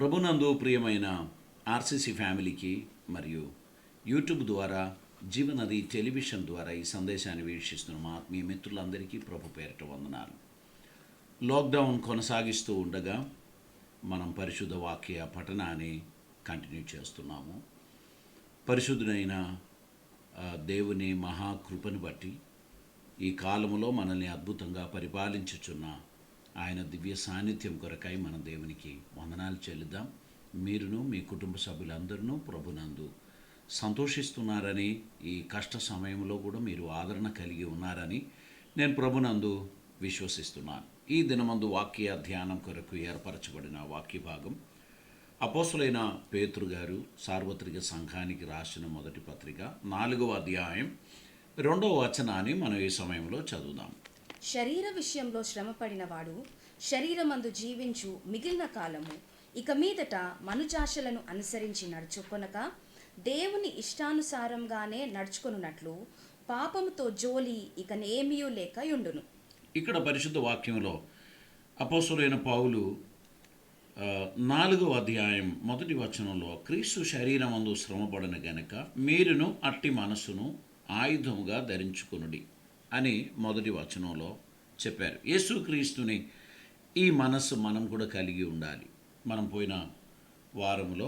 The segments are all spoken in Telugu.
ప్రభునందు ప్రియమైన ఆర్సీసీ ఫ్యామిలీకి మరియు యూట్యూబ్ ద్వారా జీవనది టెలివిజన్ ద్వారా ఈ సందేశాన్ని వీక్షిస్తున్న మా ఆత్మీయ మిత్రులందరికీ ప్రభు పేరిట వందనాలు. లాక్డౌన్ కొనసాగిస్తూ ఉండగా మనం పరిశుద్ధ వాక్య పఠనాన్ని కంటిన్యూ చేస్తున్నాము. పరిశుద్ధుడైన దేవుని మహాకృపను బట్టి ఈ కాలములో మనల్ని అద్భుతంగా పరిపాలించుచున్న ఆయన దివ్య సాన్నిధ్యం కొరకై మన దేవునికి వందనాలు చెల్లిద్దాం. మీరును మీ కుటుంబ సభ్యులందరూ ప్రభునందు సంతోషిస్తున్నారని, ఈ కష్ట సమయంలో కూడా మీరు ఆదరణ కలిగి ఉన్నారని నేను ప్రభునందు విశ్వసిస్తున్నాను. ఈ దినమందు వాక్య ధ్యానం కొరకు ఏర్పరచబడిన వాక్య భాగం అపోస్తులైన పేతురు గారు సార్వత్రిక సంఘానికి రాసిన మొదటి పత్రిక 4వ అధ్యాయం 2వ వచనాన్ని మనం ఈ సమయంలో చదువుదాం. శరీర విషయంలో శ్రమపడిన వాడు శరీరమందు జీవించు మిగిలిన కాలము ఇక మీదట మనుజాశలను అనుసరించి నడుచుకొనక దేవుని ఇష్టానుసారంగానే నడుచుకొనున్నట్లు పాపముతో జోలి ఇక నేమియూ లేక యుండును. ఇక్కడ పరిశుద్ధ వాక్యంలో అపోస్తులైన పౌలు 4వ అధ్యాయం 1వ వచనంలో క్రీస్తు శరీరమందు శ్రమపడను గనుక మీరును అట్టి మనస్సును ఆయుధముగా ధరించుకొనుడి అని మొదటి వచనంలో చెప్పారు. యేసుక్రీస్తుని ఈ మనస్సు మనం కూడా కలిగి ఉండాలి. మనం పోయిన వారంలో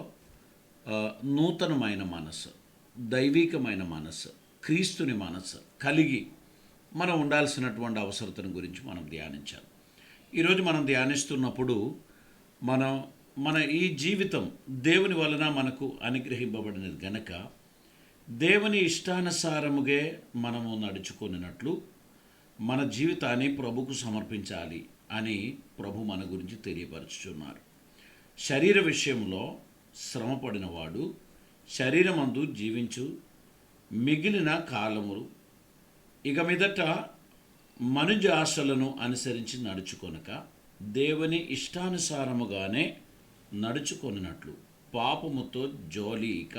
నూతనమైన మనస్సు, దైవికమైన మనస్సు, క్రీస్తుని మనస్సు కలిగి మనం ఉండాల్సినటువంటి అవసరతను గురించి మనం ధ్యానించాలి. ఈరోజు మనం ధ్యానిస్తున్నప్పుడు మన ఈ జీవితం దేవుని వలన మనకు అనుగ్రహింపబడినది గనక దేవుని ఇష్టానుసారముగా మనము నడుచుకున్నట్లు మన జీవితాన్ని ప్రభుకు సమర్పించాలి అని ప్రభు మన గురించి తెలియపరుచుచున్నారు. శరీర విషయంలో శ్రమపడిన వాడు శరీరమందు జీవించు మిగిలిన కాలములు ఇక మీదట మనుజ ఆశలను అనుసరించి నడుచుకొనక దేవుని ఇష్టానుసారముగానే నడుచుకొనినట్లు పాపముతో జోలి ఇక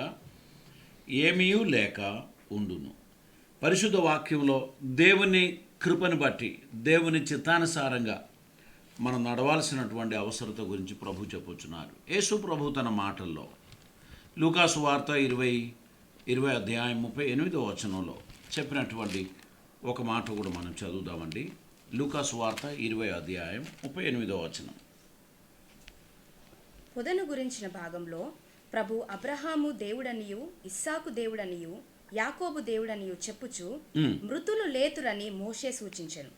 ఏమీ లేక ఉండును. పరిశుద్ధ వాక్యంలో దేవుని కృపను బట్టి దేవుని చిత్తానుసారంగా మనం నడవాల్సినటువంటి అవసరత గురించి ప్రభు చెప్పుచున్నారు. యేసు ప్రభు తన మాటల్లో లూకాసు వార్త 20 అధ్యాయం 38వ వచనంలో చెప్పినటువంటి ఒక మాట కూడా మనం చదువుదామండి. లూకాసు వార్త 20 అధ్యాయం 38వ వచనం. పొదను గురించిన భాగంలో ప్రభు అబ్రహాము దేవుడనియు ఇస్సాకు దేవుడనియు యాకోబు దేవుడనియు చెప్పుచు మృతులు లేతురని మోషే సూచించెను.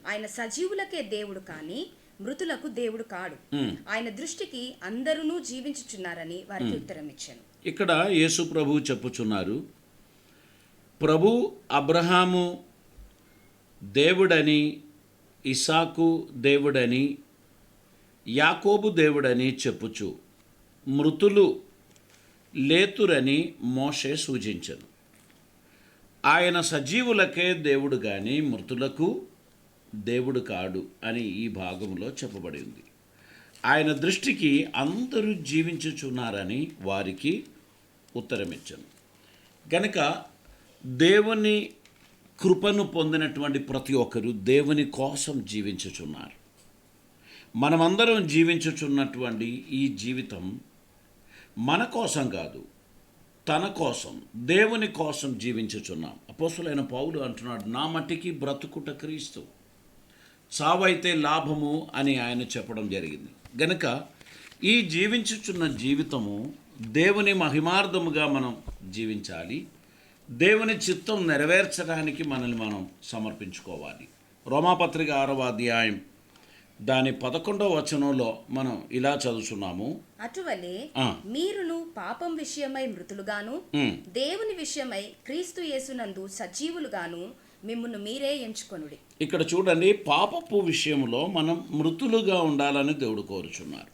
ఆయన సజీవులకే దేవుడు కాని మృతులకు దేవుడు కాడు. ఆయన దృష్టికి అందరూ జీవించుచున్నారని వారికి ఉత్తరం ఇచ్చాను. ఇక్కడ యేసు ప్రభు చెప్పుచున్నారు, ప్రభు అబ్రహాము దేవుడని, ఇస్సాకు దేవుడని, యాకోబు దేవుడని చెప్పుచు మృతులు లేతురని మోషే సూచించను. ఆయన సజీవులకే దేవుడు కానీ మృతులకు దేవుడు కాడు అని ఈ భాగంలో చెప్పబడి ఉంది. ఆయన దృష్టికి అందరూ జీవించుచున్నారని వారికి ఉత్తరమిచ్చను. కనుక దేవుని కృపను పొందినటువంటి ప్రతి ఒక్కరూ దేవుని కోసం జీవించుచున్నారు. మనమందరం జీవించుచున్నటువంటి ఈ జీవితం మన కోసం కాదు, తన కోసం, దేవుని కోసం జీవించుచున్నాం. అపోస్తులైన పౌలు అంటున్నాడు, నా మట్టికి బ్రతుకుట క్రీస్తు, చావైతే లాభము అని ఆయన చెప్పడం జరిగింది. గనుక ఈ జీవించుచున్న జీవితము దేవుని మహిమార్థముగా మనం జీవించాలి. దేవుని చిత్తం నెరవేర్చడానికి మనల్ని మనం సమర్పించుకోవాలి. రోమాపత్రిక 6వ అధ్యాయం దాని 11వ వచనంలో మనం ఇలా చదువుతున్నాము, అటువలే మీరును పాపం విషయమై మృతులుగాను దేవుని విషయమై క్రీస్తు యేసునందు సజీవులుగాను మిమ్మును మీరే ఎంచుకొనుడి. ఇక్కడ చూడండి, పాపపు విషయంలో మనం మృతులుగా ఉండాలని దేవుడు కోరుచున్నారు.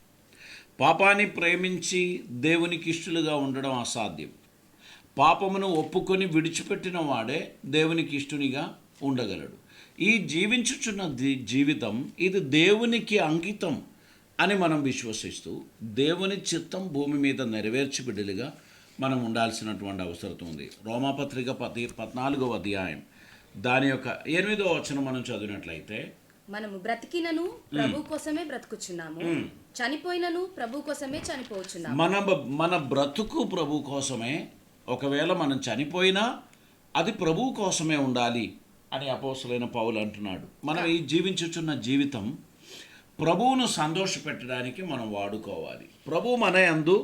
పాపాన్ని ప్రేమించి దేవునికి ఇష్టలుగా ఉండడం అసాధ్యం. పాపమును ఒప్పుకొని విడిచిపెట్టిన వాడే దేవునికి ఇష్టునిగా ఉండగలడు. ఈ జీవించుచున్న జీవితం ఇది దేవునికి అంకితం అని మనం విశ్వసిస్తూ దేవుని చిత్తం భూమి మీద నెరవేర్చి బిడ్డలుగా మనం ఉండాల్సినటువంటి అవసరం ఉంది. రోమాపత్రిక 14వ అధ్యాయం దాని యొక్క 8వ వచనం మనం చదివినట్లయితే, మనము బ్రతికినను ప్రభు కోసమే బ్రతుకుచున్నాము, చనిపోయినను ప్రభు కోసమే చనిపోవచ్చున్నాము. మన బ్రతుకు ప్రభు కోసమే. ఒకవేళ మనం చనిపోయినా అది ప్రభు కోసమే ఉండాలి అని అపోస్తలుడైన పౌలు అంటున్నాడు. మనం ఈ జీవించుచున్న జీవితం ప్రభువును సంతోషపెట్టడానికి మనం వాడుకోవాలి. ప్రభు మన యందు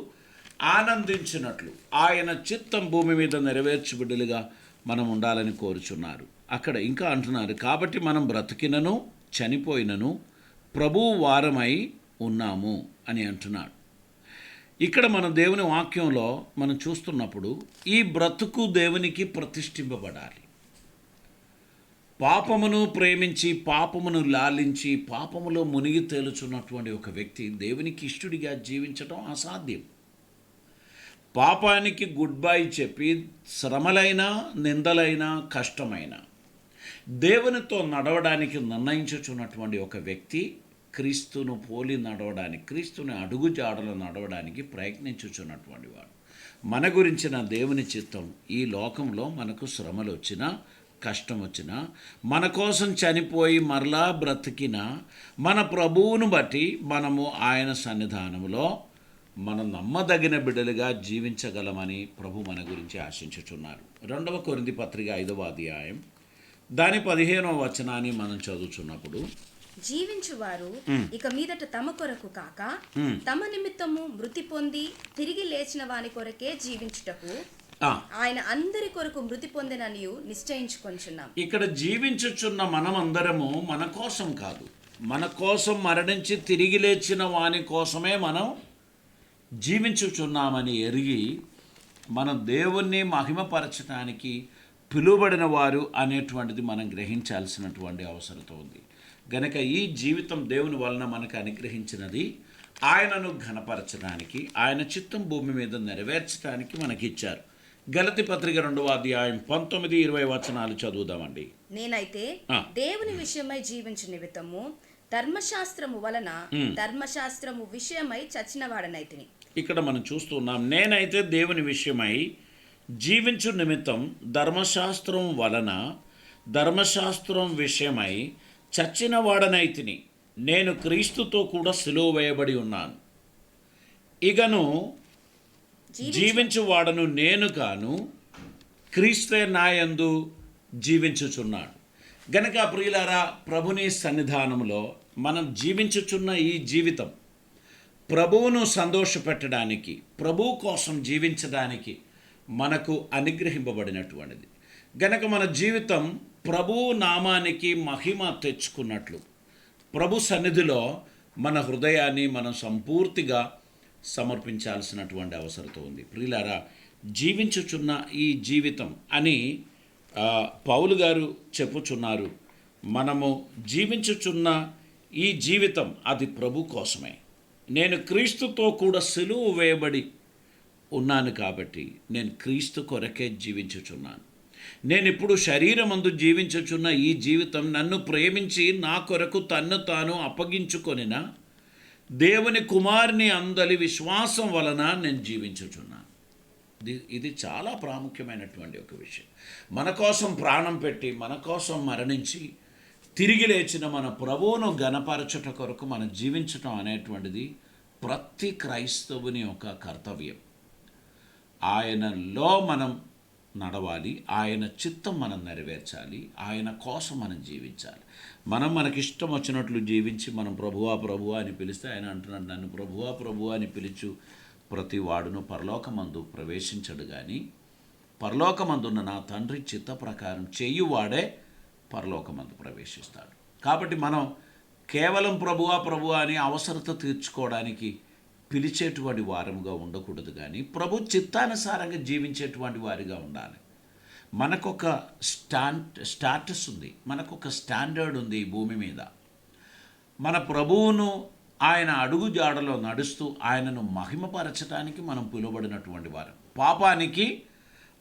ఆనందించినట్లు ఆయన చిత్తం భూమి మీద నెరవేర్చు బిడ్డలుగా మనం ఉండాలని కోరుచున్నారు. అక్కడ ఇంకా అంటున్నారు, కాబట్టి మనం బ్రతికినను చనిపోయినను ప్రభువు వారమై ఉన్నాము అని అంటున్నాడు. ఇక్కడ మన దేవుని వాక్యంలో మనం చూస్తున్నప్పుడు ఈ బ్రతుకు దేవునికి ప్రతిష్ఠింపబడాలి. పాపమును ప్రేమించి పాపమును లాలించి పాపములో మునిగి తేలుచున్నటువంటి ఒక వ్యక్తి దేవునికి ఇష్టడిగా జీవించడం అసాధ్యం. పాపానికి గుడ్ బై చెప్పి శ్రమలైనా నిందలైనా కష్టమైన దేవునితో నడవడానికి నిర్ణయించుచున్నటువంటి ఒక వ్యక్తి క్రీస్తును పోలి నడవడానికి, క్రీస్తుని అడుగుజాడలు నడవడానికి ప్రయత్నించుచున్నటువంటి వాడు. మన గురించిన దేవుని చిత్తం ఈ లోకంలో మనకు శ్రమలు వచ్చినా కష్టం వచ్చినా మన కోసం చనిపోయి మరలా బ్రతికిన మన ప్రభువును బట్టి మనము ఆయన సన్నిధానంలో మనం నమ్మదగిన బిడ్డలుగా జీవించగలమని ప్రభు మన గురించి ఆశించుచున్నారు. 2 కొరింథీ పత్రిక 5వ అధ్యాయం దాని 15వ వచనాన్ని మనం చదువుచున్నప్పుడు, జీవించువారు ఇక మీదట తమ కొరకు కాక తమ నిమిత్తము మృతి పొంది తిరిగి లేచిన వాని కొరకే జీవించుటకు ఆయన అందరి కొరకు మృతి పొందిననియు నిశ్చయించుకొనుచున్నాం. ఇక్కడ జీవించుచున్న మనమందరము మన కోసం కాదు, మన కోసం మరణించి తిరిగి లేచిన వాని కోసమే మనం జీవించుచున్నామని ఎరిగి మన దేవుణ్ణి మహిమపరచడానికి పిలువబడిన వారు అనేటువంటిది మనం గ్రహించాల్సినటువంటి అవసరం ఉంది. గనక ఈ జీవితం దేవుని వలన మనకు అనుగ్రహించినది ఆయనను ఘనపరచడానికి, ఆయన చిత్తం భూమి మీద నెరవేర్చడానికి మనకిచ్చారు. గలతీ పత్రిక 2వ అధ్యాయం 19-20 వచనాలు చదువుదామండి. నేనైతే దేవుని విషయమై జీవించు నిమిత్తము ధర్మశాస్త్రము వలన ధర్మశాస్త్రము విషయమై చచ్చిన వాడనైతిని. ఇక్కడ మనం చూస్తున్నాం, నేనైతే దేవుని విషయమై జీవించు నిమిత్తం ధర్మశాస్త్రం వలన ధర్మశాస్త్రం విషయమై చచ్చిన వాడనైతిని. నేను క్రీస్తుతో కూడా సిలువ వేయబడి ఉన్నాను. ఇకను జీవించువాడను నేను కాను, క్రీస్తే నాయందు జీవించుచున్నాడు. గనక ప్రియులారా, ప్రభుని సన్నిధానంలో మనం జీవించుచున్న ఈ జీవితం ప్రభువును సంతోషపెట్టడానికి, ప్రభు కోసం జీవించడానికి మనకు అనుగ్రహింపబడినటువంటిది. గనక మన జీవితం ప్రభువు నామానికి మహిమ తెచ్చుకున్నట్లు ప్రభు సన్నిధిలో మన హృదయాన్ని మనం సంపూర్తిగా సమర్పించాల్సినటువంటి అవసరం ఉంది. ప్రియులారా, జీవించుచున్న ఈ జీవితం అని పౌలు గారు చెప్పుచున్నారు. మనము జీవించుచున్న ఈ జీవితం అది ప్రభు కోసమే. నేను క్రీస్తుతో కూడా సిలువ వేయబడి ఉన్నాను కాబట్టి నేను క్రీస్తు కొరకే జీవించుచున్నాను. నేను ఇప్పుడు శరీరమందు జీవించుచున్న ఈ జీవితం నన్ను ప్రేమించి నా కొరకు తన్ను తాను అప్పగించుకొనిన దేవుని కుమారుని అందలి విశ్వాసం వలన నేను జీవించుచున్నాను. ఇది చాలా ప్రాముఖ్యమైనటువంటి ఒక విషయం. మన కోసం ప్రాణం పెట్టి మన కోసం మరణించి తిరిగి లేచిన మన ప్రభువును ఘనపరచుట కొరకు మనం జీవించటం అనేటువంటిది ప్రతి క్రైస్తవుని యొక్క కర్తవ్యం. ఆయనలో మనం నడవాలి, ఆయన చిత్తం మనం నెరవేర్చాలి, ఆయన కోసం మనం జీవించాలి. మనం మనకిష్టం వచ్చినట్లు జీవించి మనం ప్రభువా ప్రభువా అని పిలిస్తే ఆయన అంటున్నాడు, నన్ను ప్రభువా ప్రభువా అని పిలుచు ప్రతి వాడును పరలోకమందు ప్రవేశించడు కానీ పరలోకమందున్న నా తండ్రి చిత్త ప్రకారం చేయువాడే పరలోకమందు ప్రవేశిస్తాడు. కాబట్టి మనం కేవలం ప్రభువా ప్రభువా అని అవసరత తీర్చుకోవడానికి పిలిచేటువంటి వారముగా ఉండకూడదు, కానీ ప్రభు చిత్తానుసారంగా జీవించేటువంటి వారిగా ఉండాలి. మనకొక స్టాటస్ ఉంది, మనకొక స్టాండర్డ్ ఉంది ఈ భూమి మీద. మన ప్రభువును ఆయన అడుగు జాడలో నడుస్తూ ఆయనను మహిమపరచడానికి మనం పిలువబడినటువంటి వారం. పాపానికి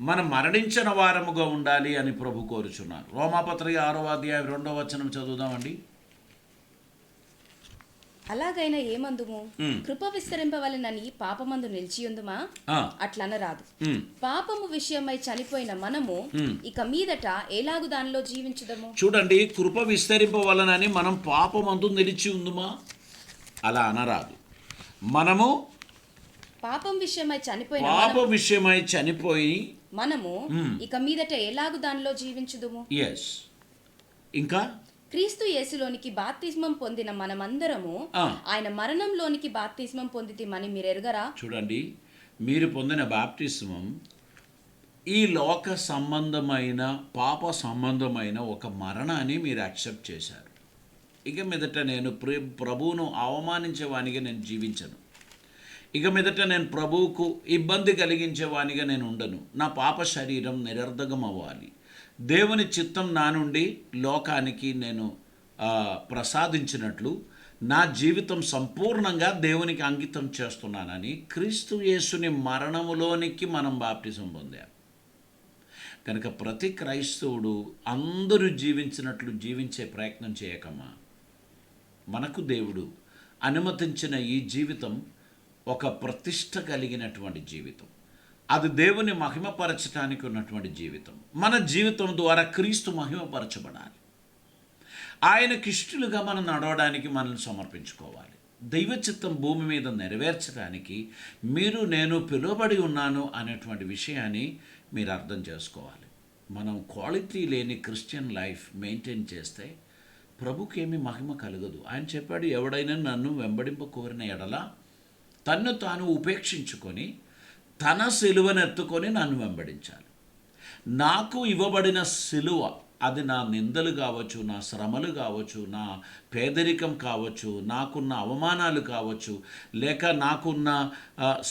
మనం మరణించిన వారముగా ఉండాలి అని ప్రభు కోరుచున్నారు. రోమాపత్రిక 6వ అధ్యాయం 2వ వచనం చదువుదామండి. అలాగైనా ఏమందుము కృప విస్తరింపవలనని పాపమందు నిలిచియుందుమా అట్లనరాదు. పాపము విషయమై చనిపోయిన మనము ఇక మీదట ఎలాగు దానిలో జీవించుదము? చూడండి, కృప విస్తరింపవలనని మనం పాపమందు నిలిచి ఉందుమా అలా అనరాదు. మనము పాపం విషయమై చనిపోయి మనము ఇక మీదట ఎలాగు దానిలో జీవించుదుము? ఇంకా క్రీస్తు యేసులోనికి బాప్తిస్మం పొందిన మనమందరము ఆయన మరణంలోనికి బాప్తిస్మం పొందితిమని మీరు ఎరుగరా? చూడండి, మీరు పొందిన బాప్తిస్మం ఈ లోక సంబంధమైన పాప సంబంధమైన ఒక మరణాన్ని మీరు యాక్సెప్ట్ చేశారు. ఇక మీదట నేను ప్రభువును అవమానించేవానిగా నేను జీవించను. ఇక మీదట నేను ప్రభువుకు ఇబ్బంది కలిగించేవానిగా నేను ఉండను. నా పాప శరీరం నిరర్ధకం అవ్వాలి. దేవుని చిత్తం నా నుండి లోకానికి నేను ప్రసాదించినట్లు నా జీవితం సంపూర్ణంగా దేవునికి అంకితం చేస్తున్నానని క్రీస్తు యేసుని మరణములోనికి మనం బాప్టిజం పొందాం. కనుక ప్రతి క్రైస్తవుడు అందరూ జీవించినట్లు జీవించే ప్రయత్నం చేయకమ్మా. మనకు దేవుడు అనుమతించిన ఈ జీవితం ఒక ప్రతిష్ట కలిగినటువంటి జీవితం. అది దేవుని మహిమపరచడానికి ఉన్నటువంటి జీవితం. మన జీవితం ద్వారా క్రీస్తు మహిమపరచబడాలి. ఆయనకిష్టులుగా మనం నడవడానికి మనల్ని సమర్పించుకోవాలి. దైవ చిత్తం భూమి మీద నెరవేర్చడానికి మీరు నేను పిలువబడి ఉన్నాను అనేటువంటి విషయాన్ని మీరు అర్థం చేసుకోవాలి. మనం క్వాలిటీ లేని క్రిస్టియన్ లైఫ్ మెయింటైన్ చేస్తే ప్రభుకి ఏమీ మహిమ కలగదు. ఆయన చెప్పాడు, ఎవడైనా నన్ను వెంబడింప కోరిన ఎడల తన్ను తాను ఉపేక్షించుకొని తన సిలువను ఎత్తుకొని నన్ను వెంబడించాలి. నాకు ఇవ్వబడిన సిలువ, అది నా నిందలు కావచ్చు, నా శ్రమలు కావచ్చు, నా పేదరికం కావచ్చు, నాకున్న అవమానాలు కావచ్చు, లేక నాకున్న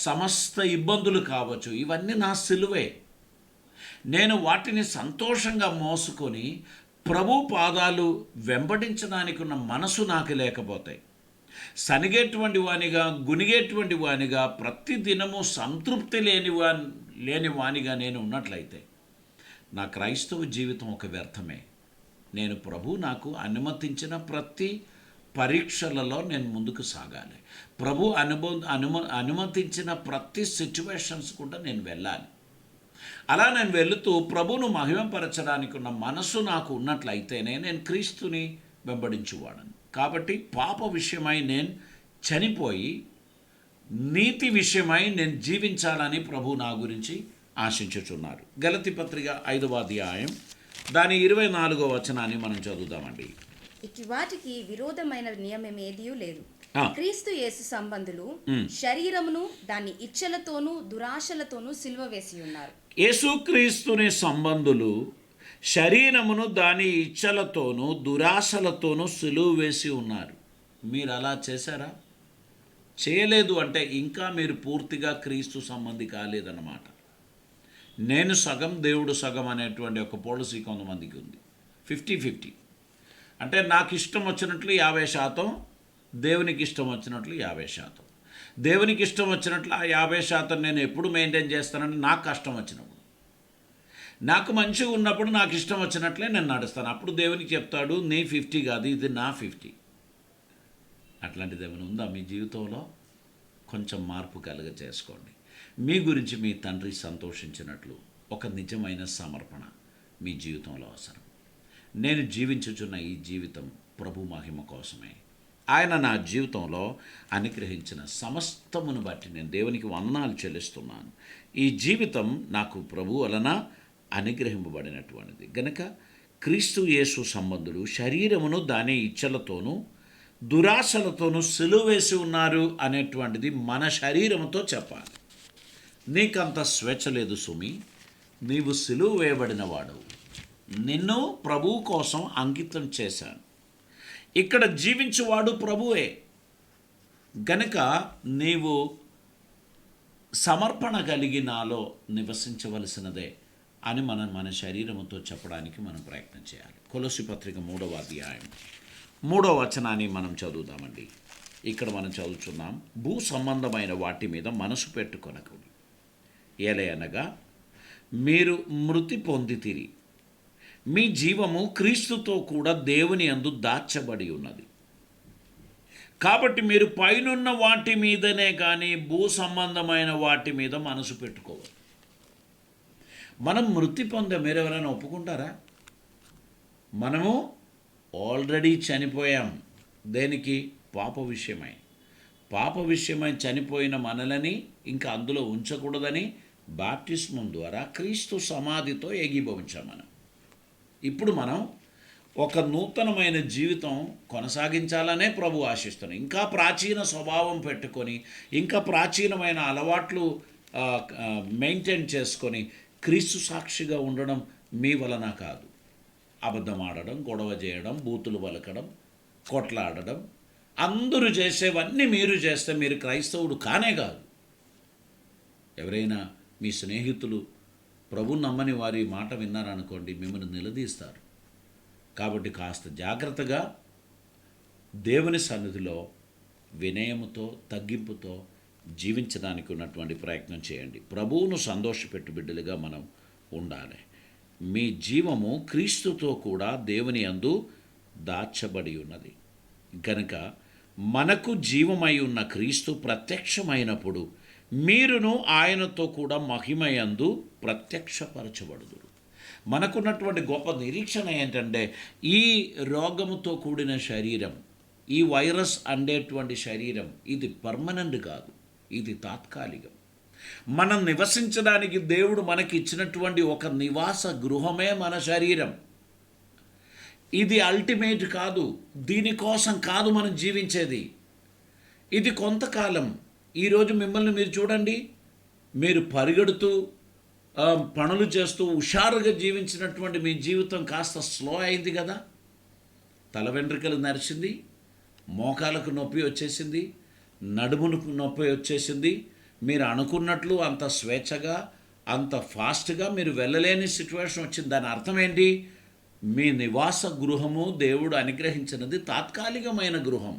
సమస్త ఇబ్బందులు కావచ్చు, ఇవన్నీ నా సిలువే. నేను వాటిని సంతోషంగా మోసుకొని ప్రభు పాదాలు వెంబడించడానికి ఉన్న మనసు నాకు లేకపోతాయి. సనిగేటువంటి వానిగా, గునిగేటువంటి వానిగా, ప్రతి దినము సంతృప్తి లేని వానిగా నేను ఉన్నట్లయితే నా క్రైస్తవ జీవితం ఒక వ్యర్థమే. నేను ప్రభు నాకు అనుమతించిన ప్రతి పరీక్షలలో నేను ముందుకు సాగాలి. ప్రభు అనుమతించిన ప్రతి సిచ్యువేషన్స్ కూడా నేను వెళ్ళాలి. అలా నేను వెళుతూ ప్రభువును మహిమపరచడానికి ఉన్న మనసు నాకు ఉన్నట్లయితేనే నేను క్రీస్తుని వెంబడించువాడను. కాబట్టి పాప విషయమై నేను చనిపోయి నీతి విషయమై నేను జీవించాలని ప్రభు నా గురించి ఆశించుచున్నారు. గలతీ పత్రిక 5వ అధ్యాయం దాని 24వ వచనాన్ని మనం చదువుదామండి. ఇటు వాటికి విరోధమైన నియమం ఏదీ లేదు. క్రీస్తు యేసు సంబంధులు శరీరమును దాని ఇచ్చలతోనూ దురాశలతోనూ సిలువ వేసి ఉన్నారు. యేసుక్రీస్తుని సంబంధులు శరీరమును దాని ఇచ్చలతోనూ దురాశలతోనూ సిలువ వేసి ఉన్నారు. మీరు అలా చేశారా? చేయలేదు అంటే ఇంకా మీరు పూర్తిగా క్రీస్తు సంబంధి కాలేదన్నమాట. నేను సగం దేవుడు సగం అనేటువంటి ఒక పాలసీ కొంతమందికి ఉంది. 50-50. అంటే నాకు ఇష్టం వచ్చినట్లు 50%, దేవునికి ఇష్టం వచ్చినట్లు 50%. దేవునికి ఇష్టం వచ్చినట్లు ఆ 50% నేను ఎప్పుడు మెయింటైన్ చేస్తానని నాకు కష్టం వచ్చినప్పుడు, నాకు మంచిగా ఉన్నప్పుడు నాకు ఇష్టం వచ్చినట్లే నేను నడుస్తాను. అప్పుడు దేవునికి చెప్తాడు, నీ 50 కాదు, ఇది నా 50. అట్లాంటిది ఏమైనా ఉందా మీ జీవితంలో? కొంచెం మార్పు కలుగ చేసుకోండి. మీ గురించి మీ తండ్రి సంతోషించినట్లు ఒక నిజమైన సమర్పణ మీ జీవితంలో అవసరం. నేను జీవించుచున్న ఈ జీవితం ప్రభు మహిమ కోసమే. ఆయన నా జీవితంలో అనుగ్రహించిన సమస్తమును బట్టి నేను దేవునికి వందనాలు చెల్లిస్తున్నాను. ఈ జీవితం నాకు ప్రభు వలన అనుగ్రహింపబడినటువంటిది. గనుక క్రీస్తు యేసు సంబంధులు శరీరమును దాని ఇచ్చలతోనూ దురాశలతోనూ సిలువ వేసి ఉన్నారు అనేటువంటిది మన శరీరంతో చెప్పాలి. నీకంత స్వేచ్ఛ లేదు సుమి. నీవు సిలువ వేయబడిన వాడు. నిన్ను ప్రభువు కోసం అంకితం చేశాను. ఇక్కడ జీవించువాడు ప్రభువే. గనుక నీవు సమర్పణ కలిగి నాలో నివసించవలసినదే అని మన శరీరముతో చెప్పడానికి మనం ప్రయత్నం చేయాలి. కొలొస్సీ పత్రిక 3వ అధ్యాయం 3వ వచనాన్ని మనం చదువుదామండి. ఇక్కడ మనం చదువుతున్నాం, భూ సంబంధమైన వాటి మీద మనసు పెట్టుకొనకూడదు. ఏలయనగా మీరు మృతి పొందితిరి, మీ జీవము క్రీస్తుతో కూడా దేవుని యందు దాచబడి ఉన్నది. కాబట్టి మీరు పైనున్న వాటి మీదనే కానీ భూ సంబంధమైన వాటి మీద మనసు పెట్టుకోవాలి. మనం మృతి పొందే మీరు ఎవరైనా ఒప్పుకుంటారా? మనము ఆల్రెడీ చనిపోయాం. దేనికి? పాప విషయమై. పాప విషయమై చనిపోయిన మనలని ఇంకా అందులో ఉంచకూడదని బాప్టిస్మం ద్వారా క్రీస్తు సమాధితో ఏకీభవించాం మనం. ఇప్పుడు మనం ఒక నూతనమైన జీవితం కొనసాగించాలనే ప్రభు ఆశిస్తున్నాం. ఇంకా ప్రాచీన స్వభావం పెట్టుకొని, ఇంకా ప్రాచీనమైన అలవాట్లు మెయింటైన్ చేసుకొని క్రీస్తు సాక్షిగా ఉండడం మీ వలన కాదు. అబద్ధం ఆడడం, గొడవ చేయడం, బూతులు పలకడం, కొట్లాడడం, అందరూ చేసేవన్నీ మీరు చేస్తే మీరు క్రైస్తవుడు కానే కాదు. ఎవరైనా మీ స్నేహితులు ప్రభు నమ్మని వారి మాట విన్నారనుకోండి, మిమ్మల్ని నిలదీస్తారు. కాబట్టి కాస్త జాగ్రత్తగా దేవుని సన్నిధిలో వినయముతో, తగ్గింపుతో జీవించడానికి ఉన్నటువంటి ప్రయత్నం చేయండి. ప్రభువును సంతోషపెట్టు బిడ్డలుగా మనం ఉండాలి. మీ జీవము క్రీస్తుతో కూడా దేవుని యందు దాచబడి ఉన్నది గనుక మనకు జీవమై ఉన్న క్రీస్తు ప్రత్యక్షమైనప్పుడు మీరును ఆయనతో కూడా మహిమయందు ప్రత్యక్షపరచబడుదురు. మనకున్నటువంటి గొప్ప నిరీక్షణ ఏంటంటే ఈ రోగముతో కూడిన శరీరం, ఈ వైరస్ అండేటువంటి శరీరం ఇది పర్మనెంట్ కాదు, ఇది తాత్కాలికం. మనం నివసించడానికి దేవుడు మనకి ఇచ్చినటువంటి ఒక నివాస గృహమే మన శరీరం. ఇది అల్టిమేట్ కాదు, దీనికోసం కాదు మనం జీవించేది. ఇది కొంతకాలం. ఈరోజు మిమ్మల్ని మీరు చూడండి, మీరు పరిగెడుతూ పనులు చేస్తూ హుషారుగా జీవించినటువంటి మీ జీవితం కాస్త స్లో అయింది కదా. తల వెంట్రుకలు నరిచింది, మోకాలకు నొప్పి వచ్చేసింది, నడుమునకు నొప్పి వచ్చేసింది. మీరు అనుకున్నట్లు అంత స్వేచ్ఛగా, అంత ఫాస్ట్గా మీరు వెళ్ళలేని సిచ్యువేషన్ వచ్చింది. దాని అర్థం ఏంటి? మీ నివాస గృహము దేవుడు అనుగ్రహించినది తాత్కాలికమైన గృహం,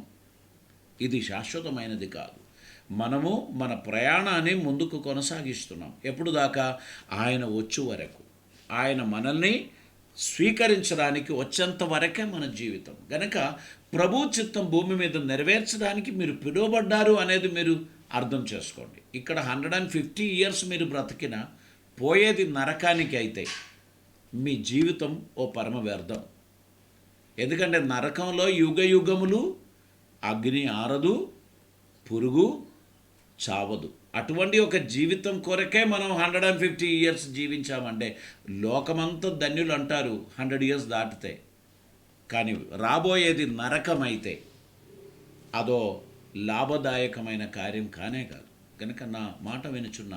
ఇది శాశ్వతమైనది కాదు. మనము మన ప్రయాణాన్ని ముందుకు కొనసాగిస్తున్నాం. ఎప్పుడు దాకా? ఆయన వచ్చు వరకు. ఆయన మనల్ని స్వీకరించడానికి వచ్చేంత వరకే మన జీవితం. గనక ప్రభు చిత్తం భూమి మీద నెరవేర్చడానికి మీరు పిలువబడ్డారు అనేది మీరు అర్థం చేసుకోండి. ఇక్కడ 150 years మీరు బ్రతికినా పోయేది నరకానికి అయితే మీ జీవితం ఓ పరమ వ్యర్థం. ఎందుకంటే నరకంలో యుగ యుగములు అగ్ని ఆరదు, పురుగు చావదు. అటువంటి ఒక జీవితం కొరకే మనం 150 years జీవించామంటే లోకమంతా ధన్యులు అంటారు 100 years దాటితే. కానీ రాబోయేది నరకమైతే అదో లాభదాయకమైన కార్యం కానే కాదు. కనుక నా మాట వినుచున్న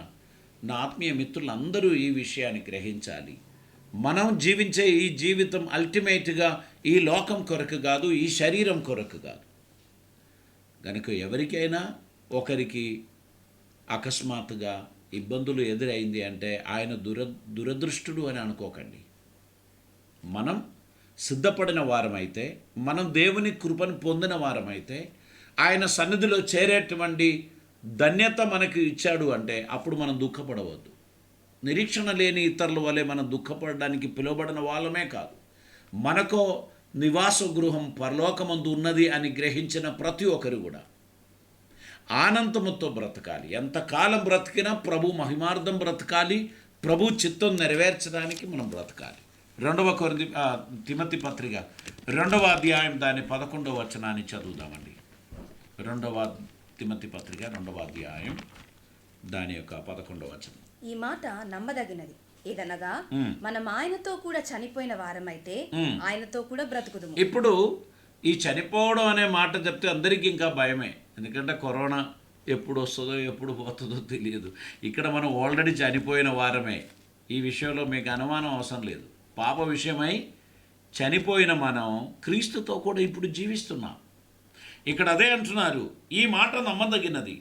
నా ఆత్మీయ మిత్రులందరూ ఈ విషయాన్ని గ్రహించాలి. మనం జీవించే ఈ జీవితం అల్టిమేట్గా ఈ లోకం కొరకు కాదు, ఈ శరీరం కొరకు కాదు. కనుక ఎవరికైనా ఒకరికి అకస్మాత్తుగా ఇబ్బందులు ఎదురైంది అంటే ఆయన దురదృష్టుడు అని అనుకోకండి. మనం సిద్ధపడిన వారమైతే, మనం దేవుని కృపను పొందిన వారమైతే, ఆయన సన్నిధిలో చేరేటువంటి ధన్యత మనకు ఇచ్చాడు అంటే అప్పుడు మనం దుఃఖపడవద్దు. నిరీక్షణ లేని ఇతరుల వలె మనం దుఃఖపడడానికి పిలువబడిన వాళ్ళమే కాదు, మనకో నివాస గృహం పరలోకమందు ఉన్నది అని గ్రహించిన ప్రతి ఒక్కరు కూడా ఆనందముతో బ్రతకాలి. ఎంతకాలం బ్రతికినా ప్రభు మహిమార్థం బ్రతకాలి, ప్రభు చిత్తం నెరవేర్చడానికి మనం బ్రతకాలి. 2 తిమోతి పత్రిక 2వ అధ్యాయం దాని 11వ వచనాన్ని చదువుదామండి. 2 తిమోతి పత్రిక 2వ అధ్యాయం దాని యొక్క 11వ వచనం. ఈ మాట నమ్మదగినది ఏదనగా మనం ఆయనతో కూడా చనిపోయిన వారమైతే ఆయనతో కూడా బ్రతుకుదుము. ఇప్పుడు ఈ చనిపోవడం అనే మాట చెప్తే అందరికీ ఇంకా భయమే. ఎందుకంటే కరోనా ఎప్పుడు వస్తుందో ఎప్పుడు పోతుందో తెలియదు. ఇక్కడ మనం ఆల్రెడీ చనిపోయిన వారమే. ఈ విషయంలో మీకు అనుమానం అవసరం లేదు. పాప విషయమై చనిపోయిన మనం క్రీస్తుతో కూడా ఇప్పుడు జీవిస్తున్నాం. ఇక్కడ అదే అంటున్నారు, ఈ మాట నమ్మదగినది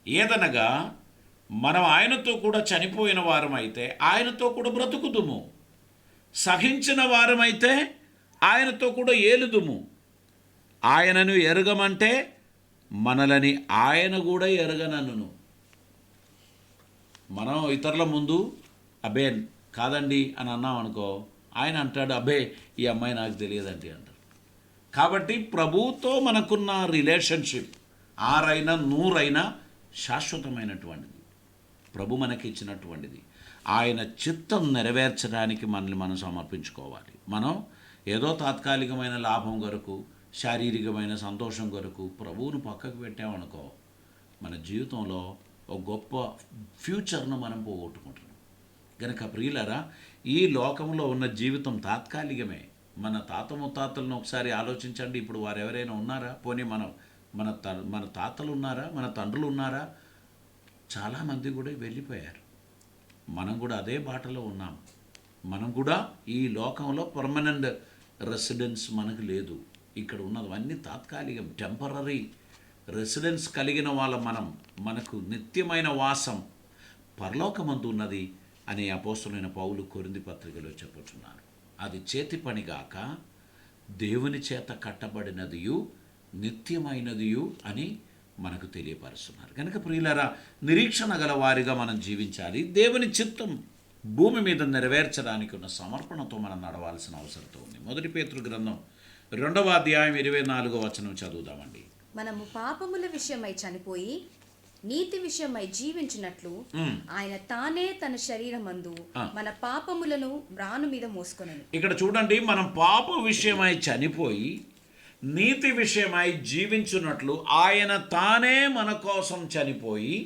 ఏదనగా మనం ఆయనతో కూడా చనిపోయిన వారమైతే ఆయనతో కూడా బ్రతుకుదుము, సహించిన వారమైతే ఆయనతో కూడా ఏలుదుము. ఆయనను ఎరగమంటే మనలని ఆయన కూడా ఎరగనను. మనం ఇతరుల ముందు అబ్బే కాదండి అని అన్నాం అనుకో, ఆయన అంటాడు అబ్బే ఈ అమ్మాయి నాకు తెలియదండి అంటారు. కాబట్టి ప్రభువుతో మనకున్న రిలేషన్షిప్ 6 అయినా 100 అయినా శాశ్వతమైనటువంటిది. ప్రభు మనకి ఇచ్చినటువంటిది. ఆయన చిత్తం నెరవేర్చడానికి మనల్ని మనం సమర్పించుకోవాలి. మనం ఏదో తాత్కాలికమైన లాభం కొరకు, శారీరకమైన సంతోషం కొరకు ప్రభువును పక్కకు పెట్టామనుకో, మన జీవితంలో ఒక గొప్ప ఫ్యూచర్ను మనం పోగొట్టుకుంటున్నాం. కనుక ప్రియులారా, ఈ లోకంలో ఉన్న జీవితం తాత్కాలికమే. మన తాత ముత్తాతలను ఒకసారి ఆలోచించండి. ఇప్పుడు వారు ఎవరైనా ఉన్నారా? పోనీ మన తాతలు ఉన్నారా? మన తండ్రులు ఉన్నారా? చాలామంది కూడా వెళ్ళిపోయారు. మనం కూడా అదే బాటలో ఉన్నాం. మనం కూడా ఈ లోకంలో పర్మనెంట్ రెసిడెన్స్ మనకు లేదు. ఇక్కడ ఉన్నవన్నీ తాత్కాలికం, టెంపరరీ రెసిడెన్స్ కలిగిన వాళ్ళ మనకు నిత్యమైన వాసం పరలోకమందు ఉన్నది అని అపోస్తలుడైన పౌలు కొరింథీ పత్రికలో చెప్పుచున్నారు. అది చేతి పనిగాక దేవుని చేత కట్టబడినదియు నిత్యమైనదియు అని మనకు తెలియపరుస్తున్నారు. కనుక ప్రియులారా, నిరీక్షణ గల వారిగా మనం జీవించాలి. దేవుని చిత్తం భూమి మీద నెరవేర్చడానికి ఉన్న సమర్పణతో మనం నడవాల్సిన అవసరంతో ఉంది. 1 పేతురు గ్రంథం 2వ అధ్యాయం 24వ వచనం చదువుదామండి. మనము పాపముల విషయమై చనిపోయి నీతి విషయమై జీవించినట్లు ఆయన తానే తన శరీరమందు మన పాపములను మ్రాను మీద మోసుకొనెను. ఇక్కడ చూడండి, మనం పాప విషయమై చనిపోయి నీతి విషయమై జీవించున్నట్లు ఆయన తానే మన కోసం చనిపోయి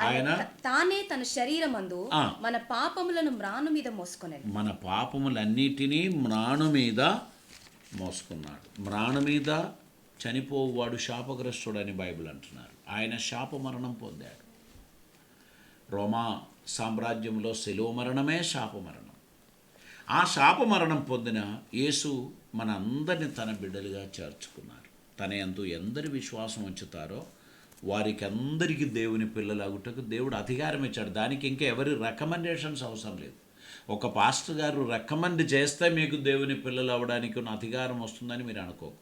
ఆయన తానే తన శరీరమందు మన పాపములను మ్రాను మీద మోసుకొనెను. మన పాపములన్నిటినీ మ్రాను మీద మోసుకున్నాడు. మ్రాను మీద చనిపోవాడు శాపగ్రస్తుడని బైబిల్ అంటున్నారు. ఆయన శాప మరణం పొందాడు. రోమా సామ్రాజ్యంలో శిలువ మరణమే శాప మరణం. ఆ శాప మరణం పొందిన యేసు మన అందరిని తన బిడ్డలుగా చేర్చుకున్నారు. తన యందు ఎందరి విశ్వాసం ఉంచుతారో వారికి అందరికీ దేవుని పిల్లలగుటకు దేవుడు అధికారం ఇచ్చాడు. దానికి ఇంకా ఎవరి రికమెండేషన్స్ అవసరం లేదు. ఒక పాస్టర్ గారు రికమెండ్ చేస్తే మీకు దేవుని పిల్లలు అవ్వడానికి ఉన్న అధికారం వస్తుందని మీరు అనుకోకు.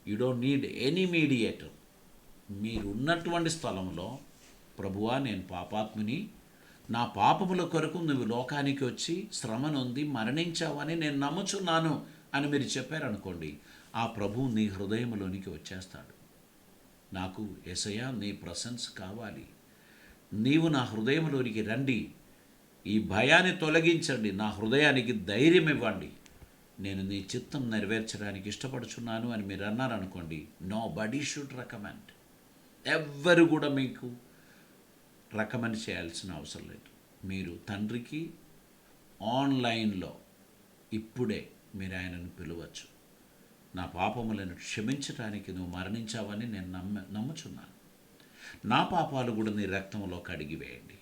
You don't need any mediator. మీరున్నటువంటి స్థలంలో, ప్రభువా నేను పాపాత్ముని, నా పాపముల కొరకు నువ్వు లోకానికి వచ్చి శ్రమ నొంది మరణించావని నేను నమ్ముచున్నాను అని మీరు చెప్పారనుకోండి, ఆ ప్రభువు నీ హృదయంలోనికి వచ్చేస్తాడు. నాకు యేసయ్యా నీ ప్రశంస కావాలి, నీవు నా హృదయంలోనికి రండి, ఈ భయాన్ని తొలగించండి, నా హృదయానికి ధైర్యం ఇవ్వండి, నేను నీ చిత్తం నెరవేర్చడానికి ఇష్టపడుచున్నాను అని మీరు అన్నారనుకోండి, నో బడీ షుడ్ రికమెండ్. ఎవ్వరు కూడా మీకు రికమెండ్ చేయాల్సిన అవసరం లేదు. మీరు తండ్రికి ఆన్లైన్లో ఇప్పుడే మీరు ఆయనను పిలవచ్చు. నా పాపములను క్షమించడానికి నువ్వు మరణించావని నేను నమ్ముచున్నాను. నా పాపాలు కూడా నీ రక్తంలో కడిగివేయండి.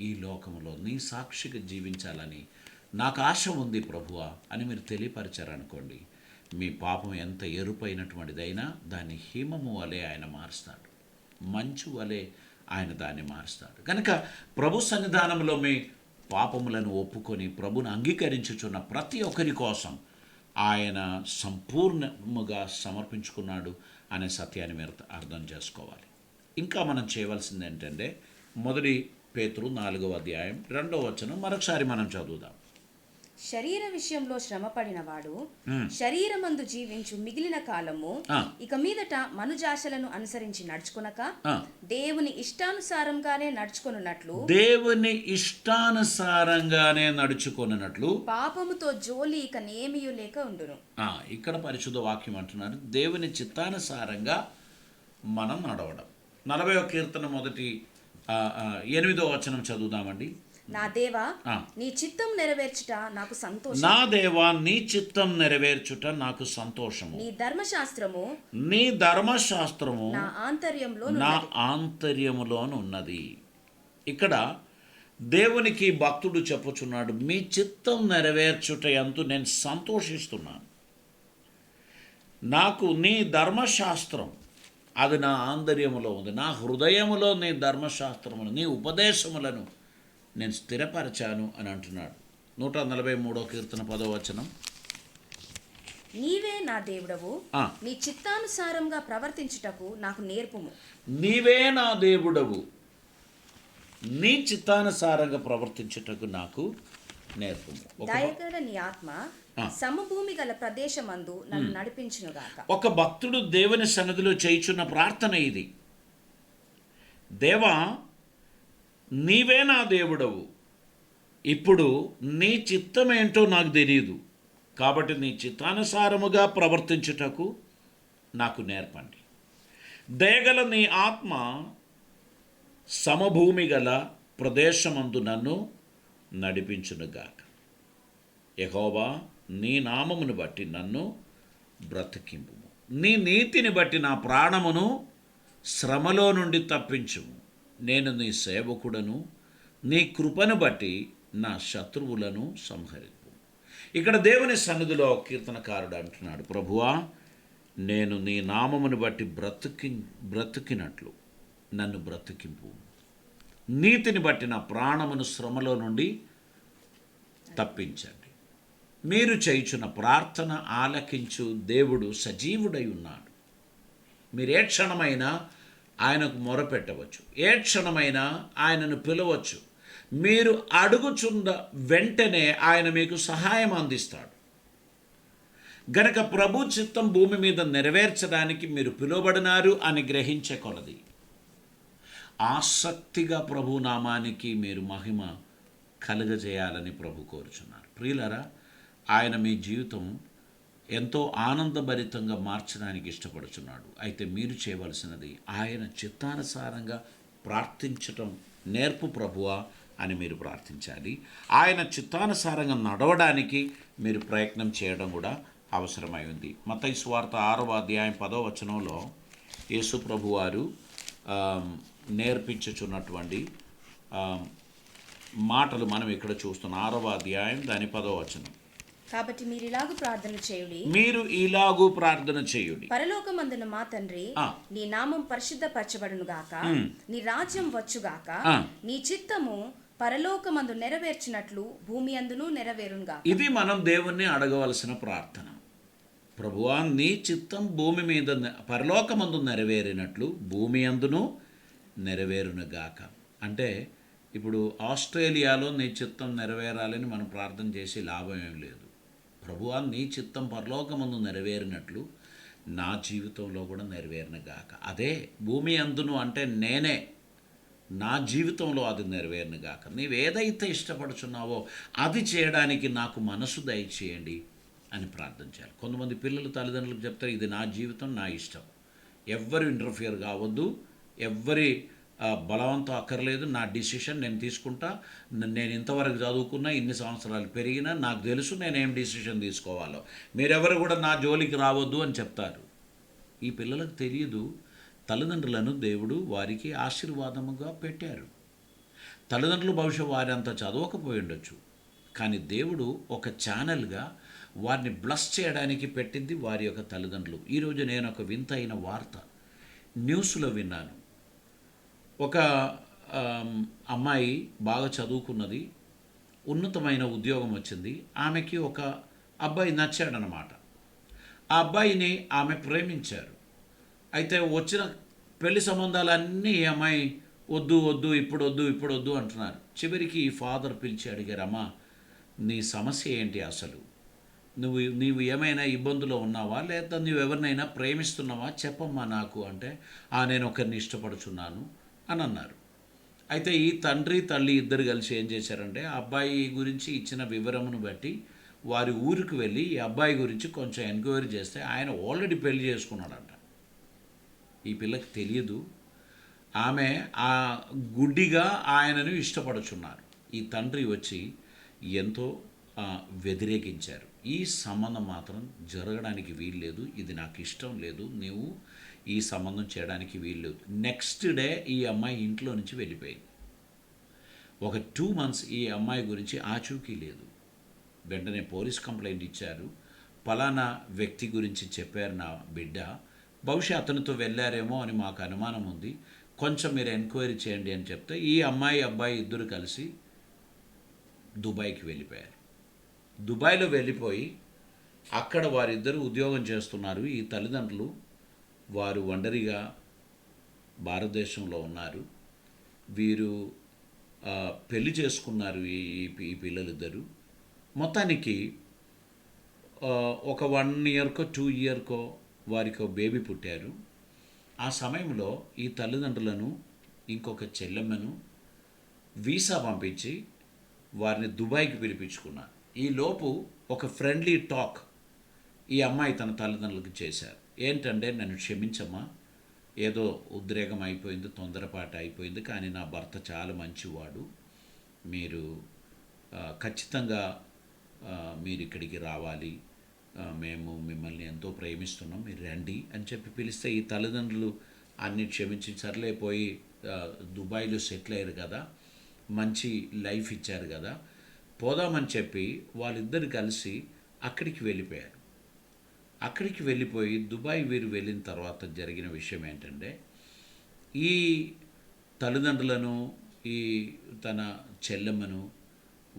ఈ లోకంలో నీ సాక్షిగా జీవించాలని నాకు ఆశ ఉంది ప్రభువా అని మీరు తెలియపరిచారనుకోండి, మీ పాపం ఎంత ఎరుపైనటువంటిదైనా దాన్ని హిమము వలె ఆయన మారుస్తాడు, మంచు వలె ఆయన దాన్ని మారుస్తాడు. కనుక ప్రభు సన్నిధానంలో మీ పాపములను ఒప్పుకొని ప్రభుని అంగీకరించుచున్న ప్రతి ఒక్కరి కోసం ఆయన సంపూర్ణముగా సమర్పించుకున్నాడు అనే సత్యాన్ని మీరు అర్థం చేసుకోవాలి. ఇంకా మనం చేయవలసింది ఏంటంటే 1 పేతురు 4వ అధ్యాయం 2వ వచనం మరొకసారి మనం చదువుదాం. శరీర విషయంలో శ్రమపడిన వాడు శరీరమందు జీవించు మిగిలిన కాలము ఇక మీదట మనుజాశలను అనుసరించి నడుచుకొనక దేవుని ఇష్టానుసారంగానే నడుచుకొనున్నట్లు పాపముతో జోలి ఇక నేమియు లేక ఉండును. ఇక్కడ పరిశుద్ధ వాక్యం అంటున్నారు, దేవుని చిత్తానుసారంగా మనం నడవడం. 40వ కీర్తన 8వ వచనం చదువుదామండి. నా దేవా నీ చిత్తం నెరవేర్చుట నాకు సంతోషం. నా దేవా నీ చిత్తం నెరవేర్చుట నాకు సంతోషము. నీ ధర్మశాస్త్రము నా ఆంతర్యములోనున్నది. ఇక్కడ దేవునికి భక్తుడు చెప్పుచున్నాడు, మీ చిత్తం నెరవేర్చుట ఎందు నేను సంతోషిస్తున్నాను. నాకు నీ ధర్మశాస్త్రం అది నా ఆంతర్యములో ఉంది. నా హృదయములో నీ ధర్మశాస్త్రమును, నీ ఉపదేశములను నేను స్థిరపరచాను అని అంటున్నాడు. 143వ కీర్తన 10వ వచనం. నీవే నా దేవుడవు, నీ చిత్తానుసారంగా ప్రవర్తించుటకు నాకు నేర్పుము. నీవే నా దేవుడవు, నీ చిత్తానుసారంగా ప్రవర్తించుటకు నాకు నేర్పుము. దయగల నీ ఆత్మ ఆ. సమభూమి గల ప్రదేశమందు నన్ను నడిపించునుగాక. ఒక భక్తుడు దేవుని సన్నిధిలో చేయుచున్న ప్రార్థన ఇది. దేవా, నీవే నా దేవుడవు, ఇప్పుడు నీ చిత్తం ఏంటో నాకు తెలియదు, కాబట్టి నీ చిత్తానుసారముగా ప్రవర్తించుటకు నాకు నేర్పండి. దయగల నీ ఆత్మ సమభూమి గల ప్రదేశమందు నన్ను నడిపించునుగాక. యెహోవా, నీ నామమును బట్టి నన్ను బ్రతికింపు. నీ నీతిని బట్టి నా ప్రాణమును శ్రమలో నుండి తప్పించుము. నేను నీ సేవకుడను, నీ కృపను బట్టి నా శత్రువులను సంహరింపు. ఇక్కడ దేవుని సన్నిధిలో కీర్తనకారుడు అంటున్నాడు, ప్రభువా, నేను నీ నామమును బట్టి బ్రతికినట్లు నన్ను బ్రతికింపు. నీతిని బట్టి నా ప్రాణమును శ్రమలో నుండి తప్పించండి. మీరు చేయుచున్న ప్రార్థన ఆలకించు దేవుడు సజీవుడై ఉన్నాడు. మీరు ఏ క్షణమైనా ఆయనకు మొరపెట్టవచ్చు, ఏ క్షణమైనా ఆయనను పిలవచ్చు. మీరు అడుగుచున్న వెంటనే ఆయన మీకు సహాయం అందిస్తాడు. గనక ప్రభు చిత్తం భూమి మీద నెరవేర్చడానికి మీరు పిలువబడినారు అని గ్రహించే కొలది ఆసక్తిగా ప్రభు నామానికి మీరు మహిమ కలుగజేయాలని ప్రభు కోరుచున్నారు. ప్రియులారా, ఆయన మీ జీవితం ఎంతో ఆనందభరితంగా మార్చడానికి ఇష్టపడుచున్నాడు. అయితే మీరు చేయవలసినది ఆయన చిత్తానుసారంగా ప్రార్థించటం నేర్పు ప్రభువా అని మీరు ప్రార్థించాలి. ఆయన చిత్తానుసారంగా నడవడానికి మీరు ప్రయత్నం చేయడం కూడా అవసరమై ఉంది. మత్తయి సువార్త 6వ అధ్యాయం 10వ వచనంలో యేసు ప్రభువారు నేర్పించుచున్నటువంటి మాటలు మనం ఇక్కడ చూస్తున్నాం. 6వ అధ్యాయం దాని 10వ వచనం. కాబట్టి మీరు ఇలాగు ప్రార్థన చేయుడి. పరలోకమందున మా తండ్రి, నీ నామం పరిశుద్ధపరచబడును గాక, నీ రాజ్యం వచ్చుగాక, నీ చిత్తము పరలోకమందు నెరవేర్చినట్లు భూమి అందును నెరవేరును గాక. ఇది మనం దేవుణ్ణి అడగవలసిన ప్రార్థన. ప్రభువా, నీ చిత్తం భూమి మీద పరలోకమందు నెరవేరినట్లు భూమి అందును నెరవేరును గాక. అంటే ఇప్పుడు ఆస్ట్రేలియాలో నీ చిత్తం నెరవేరాలని మనం ప్రార్థన చేసి లాభం ఏం లేదు. ప్రభువా, నీ చిత్తం పరలోకమందు నెరవేరినట్లు నా జీవితంలో కూడా నెరవేరునుగాక. అదే భూమి అందును అంటే నేనే, నా జీవితంలో అది నెరవేరునుగాక. నీవేదైతే ఇష్టపడుచున్నావో అది చేయడానికి నాకు మనసు దయచేయండి అని ప్రార్థన చేయాలి. కొంతమంది పిల్లలు తల్లిదండ్రులకు చెప్తారు, ఇది నా జీవితం, నా ఇష్టం, ఎవ్వరు ఇంటర్ఫియర్ కావద్దు, ఎవ్వరి బలవంతం అక్కర్లేదు, నా డిసిషన్ నేను తీసుకుంటా, నేను ఇంతవరకు చదువుకున్నా, ఇన్ని సంవత్సరాలు పెరిగినా నాకు తెలుసు నేనేం డిసిషన్ తీసుకోవాలో, మీరెవరు కూడా నా జోలికి రావద్దు అని చెప్తారు. ఈ పిల్లలకు తెలియదు తల్లిదండ్రులను దేవుడు వారికి ఆశీర్వాదముగా పెట్టారు. తల్లిదండ్రులు బహుశా వారి అంత చదవకపోయి ఉండొచ్చు, కానీ దేవుడు ఒక ఛానల్గా వారిని బ్లెస్ చేయడానికి పెట్టింది వారి యొక్క తల్లిదండ్రులు. ఈరోజు నేను ఒక వింతైన వార్త న్యూస్లో విన్నాను. ఒక అమ్మాయి బాగా చదువుకున్నది, ఉన్నతమైన ఉద్యోగం వచ్చింది, ఆమెకి ఒక అబ్బాయి నచ్చాడనమాట. ఆ అబ్బాయిని ఆమె ప్రేమించారు. అయితే వచ్చిన పెళ్లి సంబంధాలన్నీ ఈ అమ్మాయి వద్దు వద్దు ఇప్పుడు వద్దు అంటున్నారు. చివరికి ఈ ఫాదర్ పిలిచి అడిగారు, అమ్మా, నీ సమస్య ఏంటి అసలు, నీవు ఏమైనా ఇబ్బందులో ఉన్నావా, లేదా నువ్వు ఎవరినైనా ప్రేమిస్తున్నావా, చెప్పమ్మా నాకు అంటే, నేను ఒకరిని ఇష్టపడుచున్నాను అని అన్నారు. అయితే ఈ తండ్రి తల్లి ఇద్దరు కలిసి ఏం చేశారంటే, ఆ అబ్బాయి గురించి ఇచ్చిన వివరమును బట్టి వారి ఊరికి వెళ్ళి ఈ అబ్బాయి గురించి కొంచెం ఎంక్వైరీ చేస్తే ఆయన ఆల్రెడీ పెళ్లి చేసుకున్నాడంట. ఈ పిల్లకి తెలియదు, ఆమె ఆ గుడ్డిగా ఆయనను ఇష్టపడుచున్నారు. ఈ తండ్రి వచ్చి ఎంతో వ్యతిరేకించారు. ఈ సంబంధం మాత్రం జరగడానికి వీల్లేదు, ఇది నాకు ఇష్టం లేదు, నీవు ఈ సంబంధం చేయడానికి వీల్లేదు. నెక్స్ట్ డే ఈ అమ్మాయి ఇంట్లో నుంచి వెళ్ళిపోయింది. ఒక 2 months ఈ అమ్మాయి గురించి ఆచూకీ లేదు. వెంటనే పోలీస్ కంప్లైంట్ ఇచ్చారు. పలానా వ్యక్తి గురించి చెప్పారు నా బిడ్డ, బహుశా అతనితో వెళ్ళారేమో అని మాకు అనుమానం ఉంది, కొంచెం మీరు ఎంక్వైరీ చేయండి అని చెప్తే ఈ అమ్మాయి అబ్బాయి ఇద్దరు కలిసి దుబాయ్కి వెళ్ళిపోయారు. దుబాయ్లో వెళ్ళిపోయి అక్కడ వారిద్దరూ ఉద్యోగం చేస్తున్నారు. ఈ తల్లిదండ్రులు వారు ఒంటరిగా భారతదేశంలో ఉన్నారు. వీరు పెళ్లి చేసుకున్నారు ఈ పిల్లలిద్దరూ. మొత్తానికి ఒక 1 ఇయర్కో 2 ఇయర్కో వారికి బేబీ పుట్టారు. ఆ సమయంలో ఈ తల్లిదండ్రులను ఇంకొక చెల్లెమ్మను వీసా పంపించి వారిని దుబాయ్కి పిలిపించుకున్నారు. ఈ లోపు ఒక ఫ్రెండ్లీ టాక్ ఈ అమ్మాయి తన తల్లిదండ్రులకు చేశారు. ఏంటంటే, నన్ను క్షమించమ్మా, ఏదో ఉద్రేకం అయిపోయింది, తొందరపాటు అయిపోయింది, కానీ నా భర్త చాలా మంచివాడు, మీరు ఖచ్చితంగా మీరు ఇక్కడికి రావాలి, మేము మిమ్మల్ని ఎంతో ప్రేమిస్తున్నాం, మీరు రండి అని చెప్పి పిలిస్తే ఈ తల్లిదండ్రులు అన్ని క్షమించి సర్లేపోయి దుబాయ్లో సెటిల్ అయ్యారు కదా, మంచి లైఫ్ ఇచ్చారు కదా, పోదామని చెప్పి వాళ్ళిద్దరు కలిసి అక్కడికి వెళ్ళిపోయారు. అక్కడికి వెళ్ళిపోయి దుబాయ్ వీరు వెళ్ళిన తర్వాత జరిగిన విషయం ఏంటంటే, ఈ తల్లిదండ్రులను ఈ తన చెల్లెమ్మను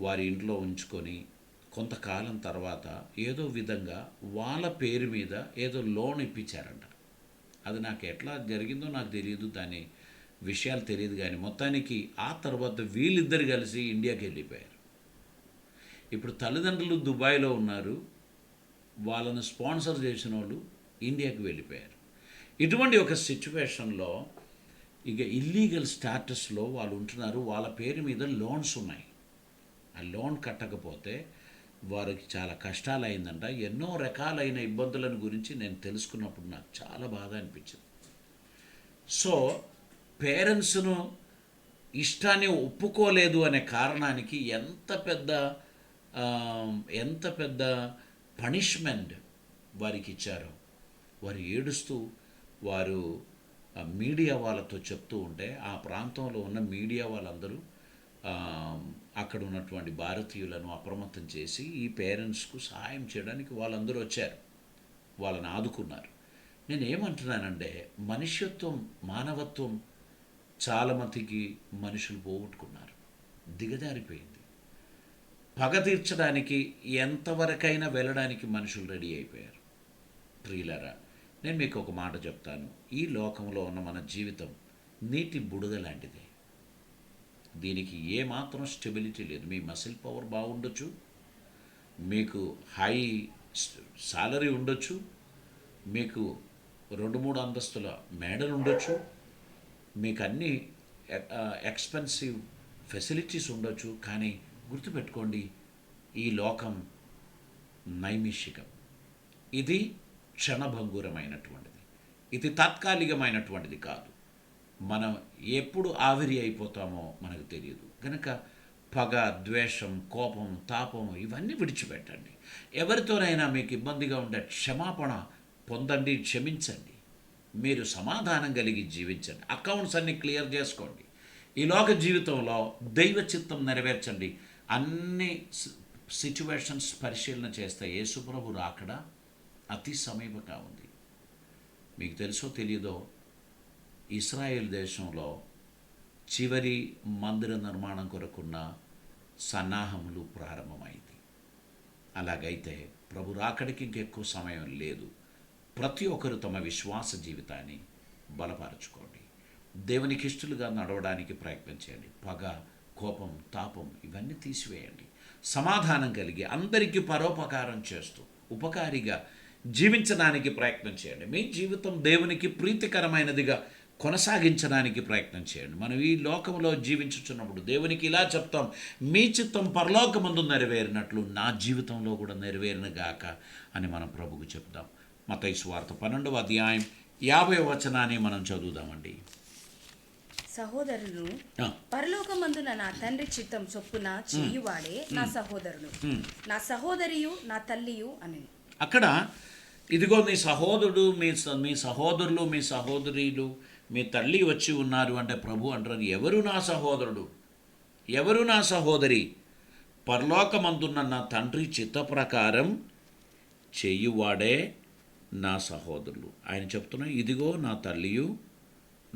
వారి ఇంట్లో ఉంచుకొని కొంతకాలం తర్వాత ఏదో విధంగా వాళ్ళ పేరు మీద ఏదో లోన్ ఇప్పించారంట. అది నాకు ఎట్లా జరిగిందో నాకు తెలియదు, దాని విషయాలు తెలియదు, కానీ మొత్తానికి ఆ తర్వాత వీళ్ళిద్దరు కలిసి ఇండియాకి వెళ్ళిపోయారు. ఇప్పుడు తల్లిదండ్రులు దుబాయ్లో ఉన్నారు, వాళ్ళను స్పాన్సర్ చేసిన వాళ్ళు ఇండియాకి వెళ్ళిపోయారు. ఇటువంటి ఒక సిచ్యువేషన్లో ఇక ఇల్లీగల్ స్టాటస్లో వాళ్ళు ఉంటున్నారు, వాళ్ళ పేరు మీద లోన్స్ ఉన్నాయి. ఆ లోన్ కట్టకపోతే వారికి చాలా కష్టాలు అయిందంట. ఎన్నో రకాలైన ఇబ్బందులను గురించి నేను తెలుసుకున్నప్పుడు నాకు చాలా బాధ అనిపించింది. సో పేరెంట్స్ను ఇష్టాన్ని ఒప్పుకోలేదు అనే కారణానికి ఎంత పెద్ద పనిష్మెంట్ వారికి ఇచ్చారో. వారు ఏడుస్తూ వారు మీడియా వాళ్ళతో చెప్తూ ఉంటే ఆ ప్రాంతంలో ఉన్న మీడియా వాళ్ళందరూ అక్కడ ఉన్నటువంటి భారతీయులను అప్రమత్తం చేసి ఈ పేరెంట్స్కు సహాయం చేయడానికి వాళ్ళందరూ వచ్చారు, వాళ్ళని ఆదుకున్నారు. నేను ఏమంటున్నానంటే, మనుష్యత్వం, మానవత్వం చాలామందికి మనుషులు పోగొట్టుకున్నారు, దిగజారిపోయింది. పగ తీర్చడానికి ఎంతవరకైనా వెళ్ళడానికి మనుషులు రెడీ అయిపోయారు. ప్రియులారా, నేను మీకు ఒక మాట చెప్తాను. ఈ లోకంలో ఉన్న మన జీవితం నీటి బుడగ లాంటిది. దీనికి ఏమాత్రం స్టెబిలిటీ లేదు. మీ మసిల్ పవర్ బాగుండొచ్చు, మీకు హై సాలరీ ఉండొచ్చు, మీకు 2-3 అంతస్తుల మేడలు ఉండొచ్చు, మీకు అన్ని ఎక్స్పెన్సివ్ ఫెసిలిటీస్ ఉండొచ్చు, కానీ గుర్తుపెట్టుకోండి, ఈ లోకం నైమిషికం. ఇది క్షణభంగురమైనటువంటిది, ఇది తాత్కాలికమైనటువంటిది కాదు. మనం ఎప్పుడు ఆవిరి అయిపోతామో మనకు తెలియదు. కనుక పగ, ద్వేషం, కోపం, తాపం ఇవన్నీ విడిచిపెట్టండి. ఎవరితోనైనా మీకు ఇబ్బందిగా ఉండే క్షమాపణ పొందండి, క్షమించండి. మీరు సమాధానం కలిగి జీవించండి. అకౌంట్స్ అన్ని క్లియర్ చేసుకోండి. ఈ లోక జీవితంలో దైవ చిత్తం నెరవేర్చండి. అన్ని సిచ్యువేషన్స్ పరిశీలన చేస్తే యేసుప్రభు రాకడ అతి సమీపంగా ఉంది. మీకు తెలుసో తెలియదో, ఇస్రాయేల్ దేశంలో చివరి మందిర నిర్మాణం కొరకున్న సన్నాహములు ప్రారంభమైంది. అలాగైతే ప్రభు రాకడికి ఇంకెక్కువ సమయం లేదు. ప్రతి ఒక్కరు తమ విశ్వాస జీవితాన్ని బలపరచుకోండి. దేవునికి ఇష్టలుగా నడవడానికి ప్రయత్నం చేయండి. పగ, కోపం, తాపం ఇవన్నీ తీసివేయండి. సమాధానం కలిగి అందరికీ పరోపకారం చేస్తూ ఉపకారిగా జీవించడానికి ప్రయత్నం చేయండి. మీ జీవితం దేవునికి ప్రీతికరమైనదిగా కొనసాగించడానికి ప్రయత్నం చేయండి. మనం ఈ లోకంలో జీవించుచున్నప్పుడు దేవునికి ఇలా చెప్తాం, మీ చిత్తం పరలోకమందు నెరవేరినట్లు నా జీవితంలో కూడా నెరవేరినగాక అని మనం ప్రభువుకు చెప్తాం. మత్తయి సువార్త 12వ అధ్యాయం 50వ వచనాన్ని మనం చదువుదామండి. సహోదరులు, పరలోకమందున నా తండ్రి చిత్తం చొప్పున చేయువాడే నా సహోదరుడు, నా సహోదరియు, నా తల్లియు అని. అక్కడ ఇదిగో మీ సహోదరుడు, మీ సహోదరులు, మీ సహోదరీలు, మీ తల్లి వచ్చి ఉన్నారు అంటే ప్రభు అంటారు, ఎవరు నా సహోదరుడు, ఎవరు నా సహోదరి? పరలోకమందున్న నా తండ్రి చిత్త ప్రకారం చేయువాడే నా సహోదరులు. ఆయన చెప్తున్నా, ఇదిగో నా తల్లియు,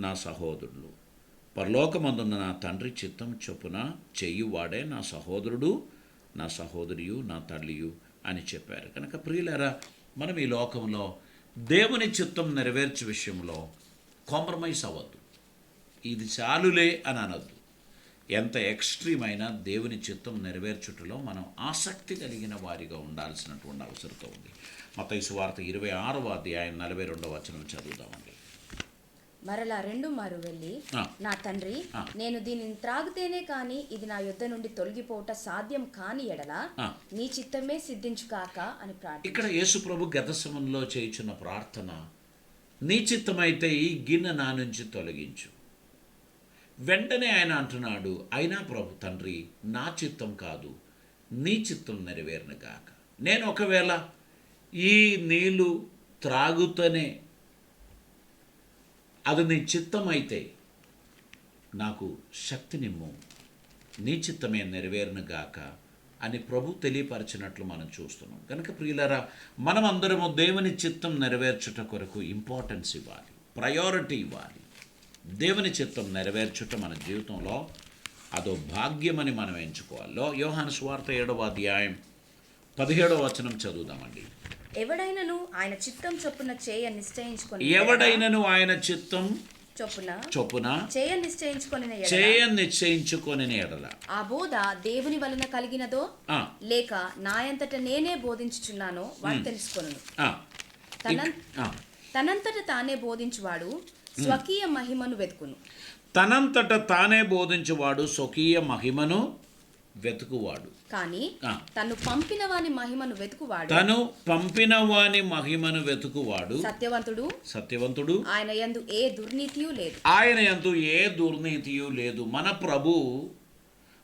నా సహోదరులు. పరలోకమందున్న నా తండ్రి చిత్తం చొప్పున చేయువాడే నా సహోదరుడు, నా సహోదరియు, నా తల్లియు అని చెప్పారు. కనుక ప్రియులారా, మనం ఈ లోకంలో దేవుని చిత్తం నెరవేర్చే విషయంలో కాంప్రమైజ్ అవ్వద్దు. ఇది చాలులే అని అనొద్దు. ఎంత ఎక్స్ట్రీమ్ అయినా దేవుని చిత్తం నెరవేర్చుటలో మనం ఆసక్తి కలిగిన వారిగా ఉండాల్సినటువంటి అవసరం ఉంది. మత్తయి సువార్త 26వ అధ్యాయం 42వ వచనం చదువుదామండి. మరలా రెండు మారు వెళ్ళి, ఆ. నా తండ్రి, ఆ. నేను దీనిని త్రాగితేనే కాని ఇది నా యొద్ద నుండి తొలగిపోవట సాధ్యం కాని ఎడల ఆ. నీ చిత్తమే సిద్ధించుకాక అని ప్రార్థన. ఇక్కడ యేసు ప్రభు గెత్సేమనెలో చేయుచున్న ప్రార్థన, నీ చిత్తమైతే ఈ గిన్నె నా నుంచి తొలగించు. వెంటనే ఆయన అంటున్నాడు, అయినా ప్రభు తండ్రి, నా చిత్తం కాదు నీ చిత్తం నెరవేరును గాక. నేను ఒకవేళ ఈ నీళ్లు త్రాగుతూనే అది నీ చిత్తం అయితే నాకు శక్తినిమ్ము, నీ చిత్తమే నెరవేరును గాక అని ప్రభు తెలియపరిచినట్లు మనం చూస్తున్నాం. కనుక ప్రియులారా, మనమందరము దేవుని చిత్తం నెరవేర్చుట కొరకు ఇంపార్టెన్స్ ఇవ్వాలి, ప్రయారిటీ ఇవ్వాలి. దేవుని చిత్తం నెరవేర్చుట మన జీవితంలో అదో భాగ్యమని మనం ఎంచుకోవాలి. యోహాను సువార్త 7వ అధ్యాయం 17వ వచనం చదువుదామండి. ఎవడైనను ఆయన చిత్తం చొప్పున చేయ నిశ్చయించుకొని ఎవడైనను ఆయన చిత్తం చొప్పున చేయ నిశ్చయించుకొని నిశ్చయించుకొని ఎడల ఆ బోధ దేవుని వలన కలిగినదో లేక నాయంతట నేనే బోధించుచున్నానో వాడు తెలుసుకొనును. తనంతట తానే బోధించువాడు స్వకీయ మహిమను వెతుకును. తనంతట తానే బోధించువాడు స్వకీయ మహిమను వెతుకువాడు. కానీ తను పంపిన వాని మహిమను వెతుకువాడు సత్యవంతుడు. ఆయన యందు ఏ దుర్నీతియు లేదు. మన ప్రభు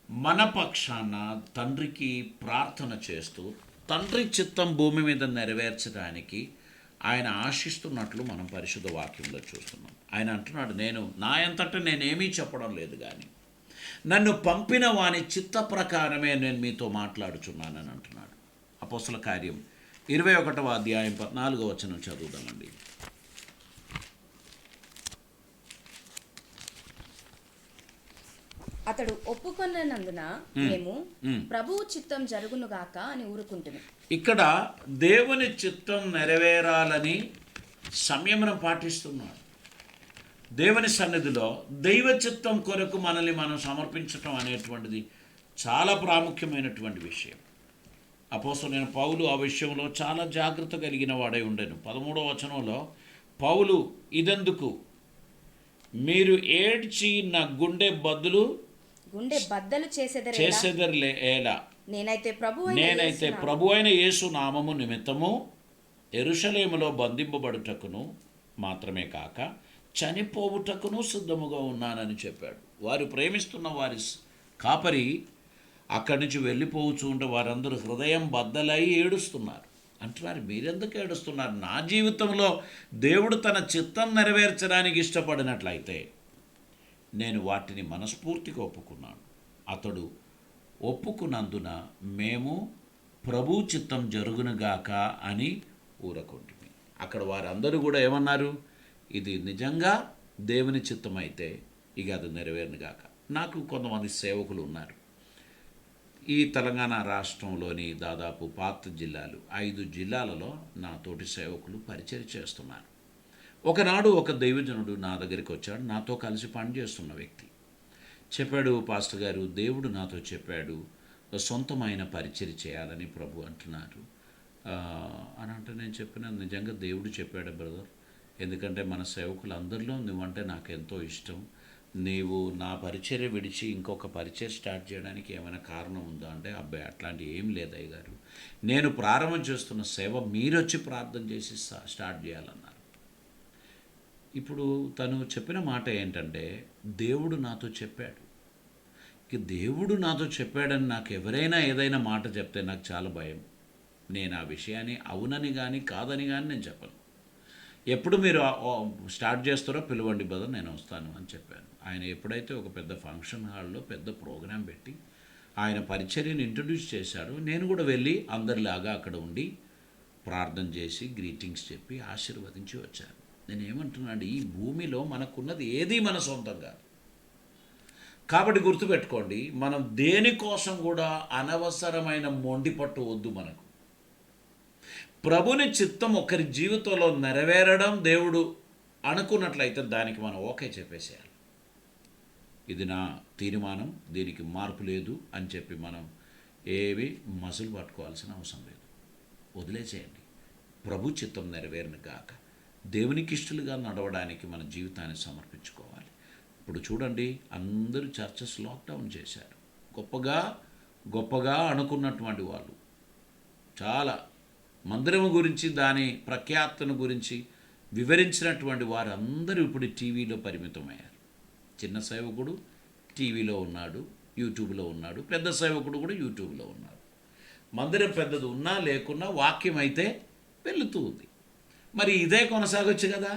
మన పక్షాన తండ్రికి ప్రార్థన చేస్తూ తండ్రి చిత్తం భూమి మీద నెరవేర్చడానికి ఆయన ఆశిస్తున్నట్లు మనం పరిశుద్ధ వాక్యంలో చూస్తున్నాం. ఆయన అంటున్నాడు, నేను నా అంతటా నేనేమీ చెప్పడం లేదు, కానీ నన్ను పంపిన వాని చిత్త ప్రకారమే నేను మీతో మాట్లాడుచున్నానని అంటున్నాడు. అపోస్తల కార్యం 21వ అధ్యాయం 14వ వచనం చదువుదామండి. అతడు ఒప్పుకొన్నందున మేము ప్రభువు చిత్తం జరుగునుగాక అని ఊరుకుంటున్నాం. ఇక్కడ దేవుని చిత్తం నెరవేరాలని సంయమనం పాటిస్తున్నాడు. దేవుని సన్నిధిలో దైవ చిత్తం కొరకు మనల్ని మనం సమర్పించటం అనేటువంటిది చాలా ప్రాముఖ్యమైనటువంటి విషయం. అపోస్తలుడైన పౌలు ఆ విషయంలో చాలా జాగ్రత్త కలిగిన వాడై ఉండెను. 13వ వచనంలో పౌలు, ఇదెందుకు మీరు ఏడ్చి నా గుండె బద్దలు చేసెదరులేలా, నేనైతే ప్రభు అయిన యేసు నామము నిమిత్తము యెరూషలేములో బంధింపబడుటకును మాత్రమే కాక చనిపోవుటకును సిద్ధముగా ఉన్నానని చెప్పాడు. వారు ప్రేమిస్తున్న వారి కాపరి అక్కడి నుంచి వెళ్ళిపోవచ్చు ఉంటే వారందరూ హృదయం బద్దలై ఏడుస్తున్నారు. అంటున్నారు, మీరెందుకు ఏడుస్తున్నారు? నా జీవితంలో దేవుడు తన చిత్తం నెరవేర్చడానికి ఇష్టపడినట్లయితే నేను వాటిని మనస్ఫూర్తిగా ఒప్పుకున్నాను. అతడు ఒప్పుకున్నందున మేము ప్రభు చిత్తం జరుగునుగాక అని ఊరకొంటిమి. అక్కడ వారందరూ కూడా ఏమన్నారు? ఇది నిజంగా దేవుని చిత్తం అయితే ఇక అది నెరవేరునుగాక. నాకు కొంతమంది సేవకులు ఉన్నారు. ఈ తెలంగాణ రాష్ట్రంలోని దాదాపు పాత జిల్లాలు 5 జిల్లాలలో నా తోటి సేవకులు పరిచయం చేస్తున్నారు. ఒకనాడు ఒక దైవజనుడు నా దగ్గరికి వచ్చాడు. నాతో కలిసి పనిచేస్తున్న వ్యక్తి చెప్పాడు, పాస్టర్ గారు, దేవుడు నాతో చెప్పాడు సొంతమైన పరిచయం చేయాలని ప్రభు అంటున్నారు అని అంటే, నేను చెప్పిన, నిజంగా దేవుడు చెప్పాడు బ్రదర్, ఎందుకంటే మన సేవకులు అందరిలో నువ్వంటే నాకు ఎంతో ఇష్టం. నీవు నా పరిచర్య విడిచి ఇంకొక పరిచయం స్టార్ట్ చేయడానికి ఏమైనా కారణం ఉందా అంటే, అబ్బాయి అట్లాంటి ఏం లేదు అయ్య గారు, నేను ప్రారంభం చేస్తున్న సేవ మీరొచ్చి ప్రార్థన చేసి స్టార్ట్ చేయాలన్నారు. ఇప్పుడు తను చెప్పిన మాట ఏంటంటే, దేవుడు నాతో చెప్పాడు. ఇక దేవుడు నాతో చెప్పాడని నాకు ఎవరైనా ఏదైనా మాట చెప్తే నాకు చాలా భయం. నేను ఆ విషయాన్ని అవునని కానీ కాదని కానీ నేను చెప్పను. ఎప్పుడు మీరు స్టార్ట్ చేస్తారో పిలవండి బ్రదర్, నేను వస్తాను అని చెప్పాను. ఆయన ఎప్పుడైతే ఒక పెద్ద ఫంక్షన్ హాల్లో పెద్ద ప్రోగ్రాం పెట్టి ఆయన పరిచర్యను ఇంట్రడ్యూస్ చేశాడు, నేను కూడా వెళ్ళి అందరిలాగా అక్కడ ఉండి ప్రార్థన చేసి గ్రీటింగ్స్ చెప్పి ఆశీర్వదించి వచ్చాను. నేను ఏమంటున్నాను, ఈ భూమిలో మనకున్నది ఏది మన సొంతం కాదు. కాబట్టి గుర్తుపెట్టుకోండి, మనం దేనికోసం కూడా అనవసరమైన మొండిపట్టు వద్దు. మనకు ప్రభుని చిత్తం ఒకరి జీవితంలో నెరవేరడం దేవుడు అనుకున్నట్లయితే దానికి మనం ఓకే చెప్పేసేయాలి. ఇది నా తీర్మానం, దీనికి మార్పు లేదు అని చెప్పి మనం ఏవి మసులు పట్టుకోవాల్సిన అవసరం లేదు. వదిలేసేయండి. ప్రభు చిత్తం నెరవేరును గాక. దేవునికి ఇష్టలుగా నడవడానికి మన జీవితాన్ని సమర్పించుకోవాలి. ఇప్పుడు చూడండి, అందరూ చర్చెస్ లాక్డౌన్ చేశారు. గొప్పగా అనుకున్నటువంటి వాళ్ళు చాలా మందిరం గురించి, దాని ప్రఖ్యాతను గురించి వివరించినటువంటి వారందరూ ఇప్పుడు టీవీలో పరిమితమయ్యారు. చిన్న సేవకుడు టీవీలో ఉన్నాడు, యూట్యూబ్లో ఉన్నాడు. పెద్ద సేవకుడు కూడా యూట్యూబ్లో ఉన్నాడు. మందిరం పెద్దది ఉన్నా లేకున్నా వాక్యం అయితే వెళుతూ ఉంది. మరి ఇదే కొనసాగొచ్చు కదా.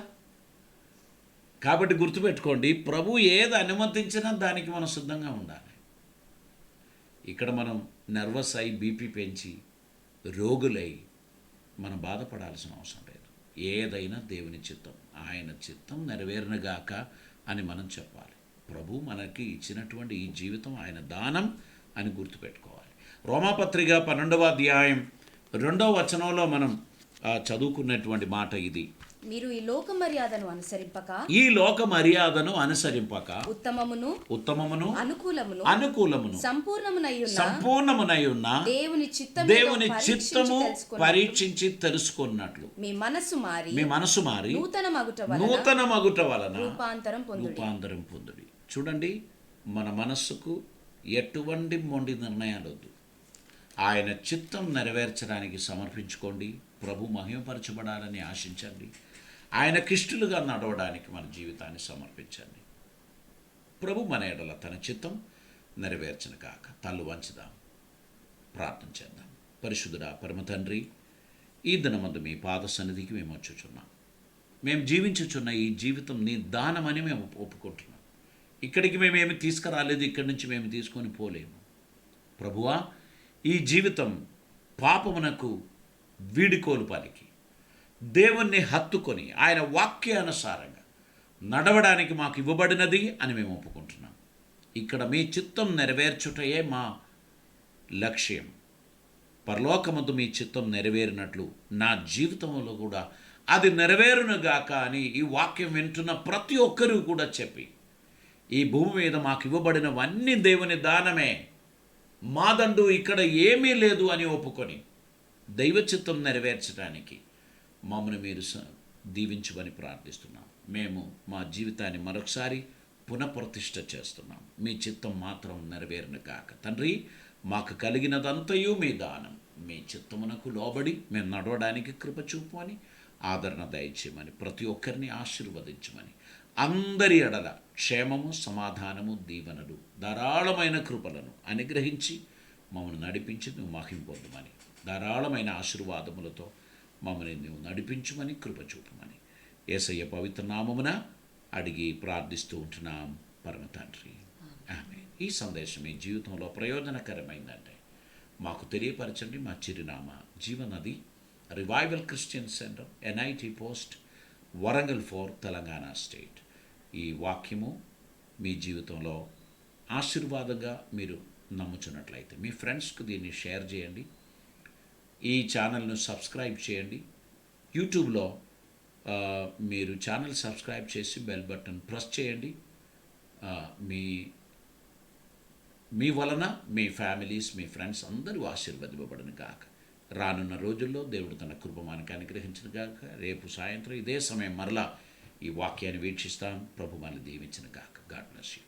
కాబట్టి గుర్తుపెట్టుకోండి, ప్రభు ఏది అనుమతించినా దానికి మనం సిద్ధంగా ఉండాలి. ఇక్కడ మనం నర్వస్ అయి బీపీ పెంచి రోగులై మనం బాధపడాల్సిన అవసరం లేదు. ఏదైనా దేవుని చిత్తం, ఆయన చిత్తం నెరవేరునుగాక అని మనం చెప్పాలి. ప్రభు మనకి ఇచ్చినటువంటి ఈ జీవితం ఆయన దానం అని గుర్తుపెట్టుకోవాలి. రోమాపత్రిక 12వ అధ్యాయం 2వ వచనంలో మనం చదువుకున్నటువంటి మాట ఇది. మీరు ఈ లోక మర్యాదను అనుసరింపక ఉత్తమమును అనుకూలమును సంపూర్ణమునై ఉన్న దేవుని చిత్తము పరీక్షించి తెలుసుకున్నట్లు మీ మనసు మారి నూతన మగుట వలన రూపాంతరం పొందుడి. చూడండి, మన మనస్సుకు ఎటువంటి మొండి నిర్ణయాలు వద్దు. ఆయన చిత్తం నెరవేర్చడానికి సమర్పించుకోండి. ప్రభు మహిమపరచబడాలని ఆశించండి. ఆయనకిష్టులుగా నడవడానికి మన జీవితాన్ని సమర్పించండి. ప్రభు మన ఎడల తన చిత్తం నెరవేర్చను కాక. తల్లు వంచుదాం, ప్రార్థన చేద్దాం. పరిశుద్ధుడా పరమ తండ్రి, ఈ దినమందు మీ పాద సన్నిధికి మేము వచ్చుచున్నాం. మేము జీవించుచున్న ఈ జీవితం నీ దానమని మేము ఒప్పుకుంటున్నాం. ఇక్కడికి మేమేమి తీసుకురాలేదు, ఇక్కడి నుంచి మేము తీసుకొని పోలేము. ప్రభువా, ఈ జీవితం పాపమునకు వీడుకోలు పలికి దేవుణ్ణి హత్తుకొని ఆయన వాక్యానుసారంగా నడవడానికి మాకు ఇవ్వబడినది అని మేము ఒప్పుకుంటున్నాం. ఇక్కడ మీ చిత్తం నెరవేర్చుటయే మా లక్ష్యం. పరలోకమందు మీ చిత్తం నెరవేరినట్లు నా జీవితంలో కూడా అది నెరవేరునుగాక అని ఈ వాక్యం వింటున్న ప్రతి ఒక్కరూ కూడా చెప్పి, ఈ భూమి మీద మాకు ఇవ్వబడినవన్నీ దేవుని దానమే, మాదండు ఇక్కడ ఏమీ లేదు అని ఒప్పుకొని దైవ చిత్తం నెరవేర్చడానికి మమ్మల్ని మీరు దీవించమని ప్రార్థిస్తున్నాం. మేము మా జీవితాన్ని మరొకసారి పునఃప్రతిష్ఠ చేస్తున్నాం. మీ చిత్తం మాత్రం నెరవేరును కాక. తండ్రి, మాకు కలిగినదంతయు మీ దానం. మీ చిత్తమునకు లోబడి మేము నడవడానికి కృప చూపమని, ఆదరణ దయచేయమని, ప్రతి ఒక్కరిని ఆశీర్వదించమని, అందరి ఎడల క్షేమము, సమాధానము, దీవెనలు, ధారాళమైన కృపలను అనుగ్రహించి మమ్మల్ని నడిపించి నువ్వు మహిమ పొందమని, ధారాళమైన ఆశీర్వాదములతో మమ్మల్ని నువ్వు నడిపించమని, కృప చూపమని యేసయ్య పవిత్ర నామమున అడిగి ప్రార్థిస్తూ ఉంటున్నాం పరమ తండ్రి. ఆమేన్. ఈ సందేశం మీ జీవితంలో ప్రయోజనకరమైందంటే మాకు తెలియపరచండి. మా చిరునామా Jeevanadi revival Christian centre, NIT post, Warangal 4, Telangana state. ఈ వాక్యము మీ జీవితంలో ఆశీర్వాదంగా మీరు నమ్ముచున్నట్లయితే మీ ఫ్రెండ్స్కు దీన్ని షేర్ చేయండి. ఈ ఛానల్ను సబ్స్క్రైబ్ చేయండి. యూట్యూబ్లో మీరు ఛానల్ సబ్స్క్రైబ్ చేసి బెల్ బటన్ ప్రెస్ చేయండి. మీ వలన మీ ఫ్యామిలీస్, మీ ఫ్రెండ్స్ అందరూ ఆశీర్వదింపబడను గాక. రానున్న రోజుల్లో దేవుడు తన కృప మనకు అనుగ్రహించిన గాక. రేపు సాయంత్రం ఇదే సమయం మరలా ఈ వాక్యాన్ని వీక్షిస్తాం. ప్రభు మనల్ని దీవించిన గాక. God bless you.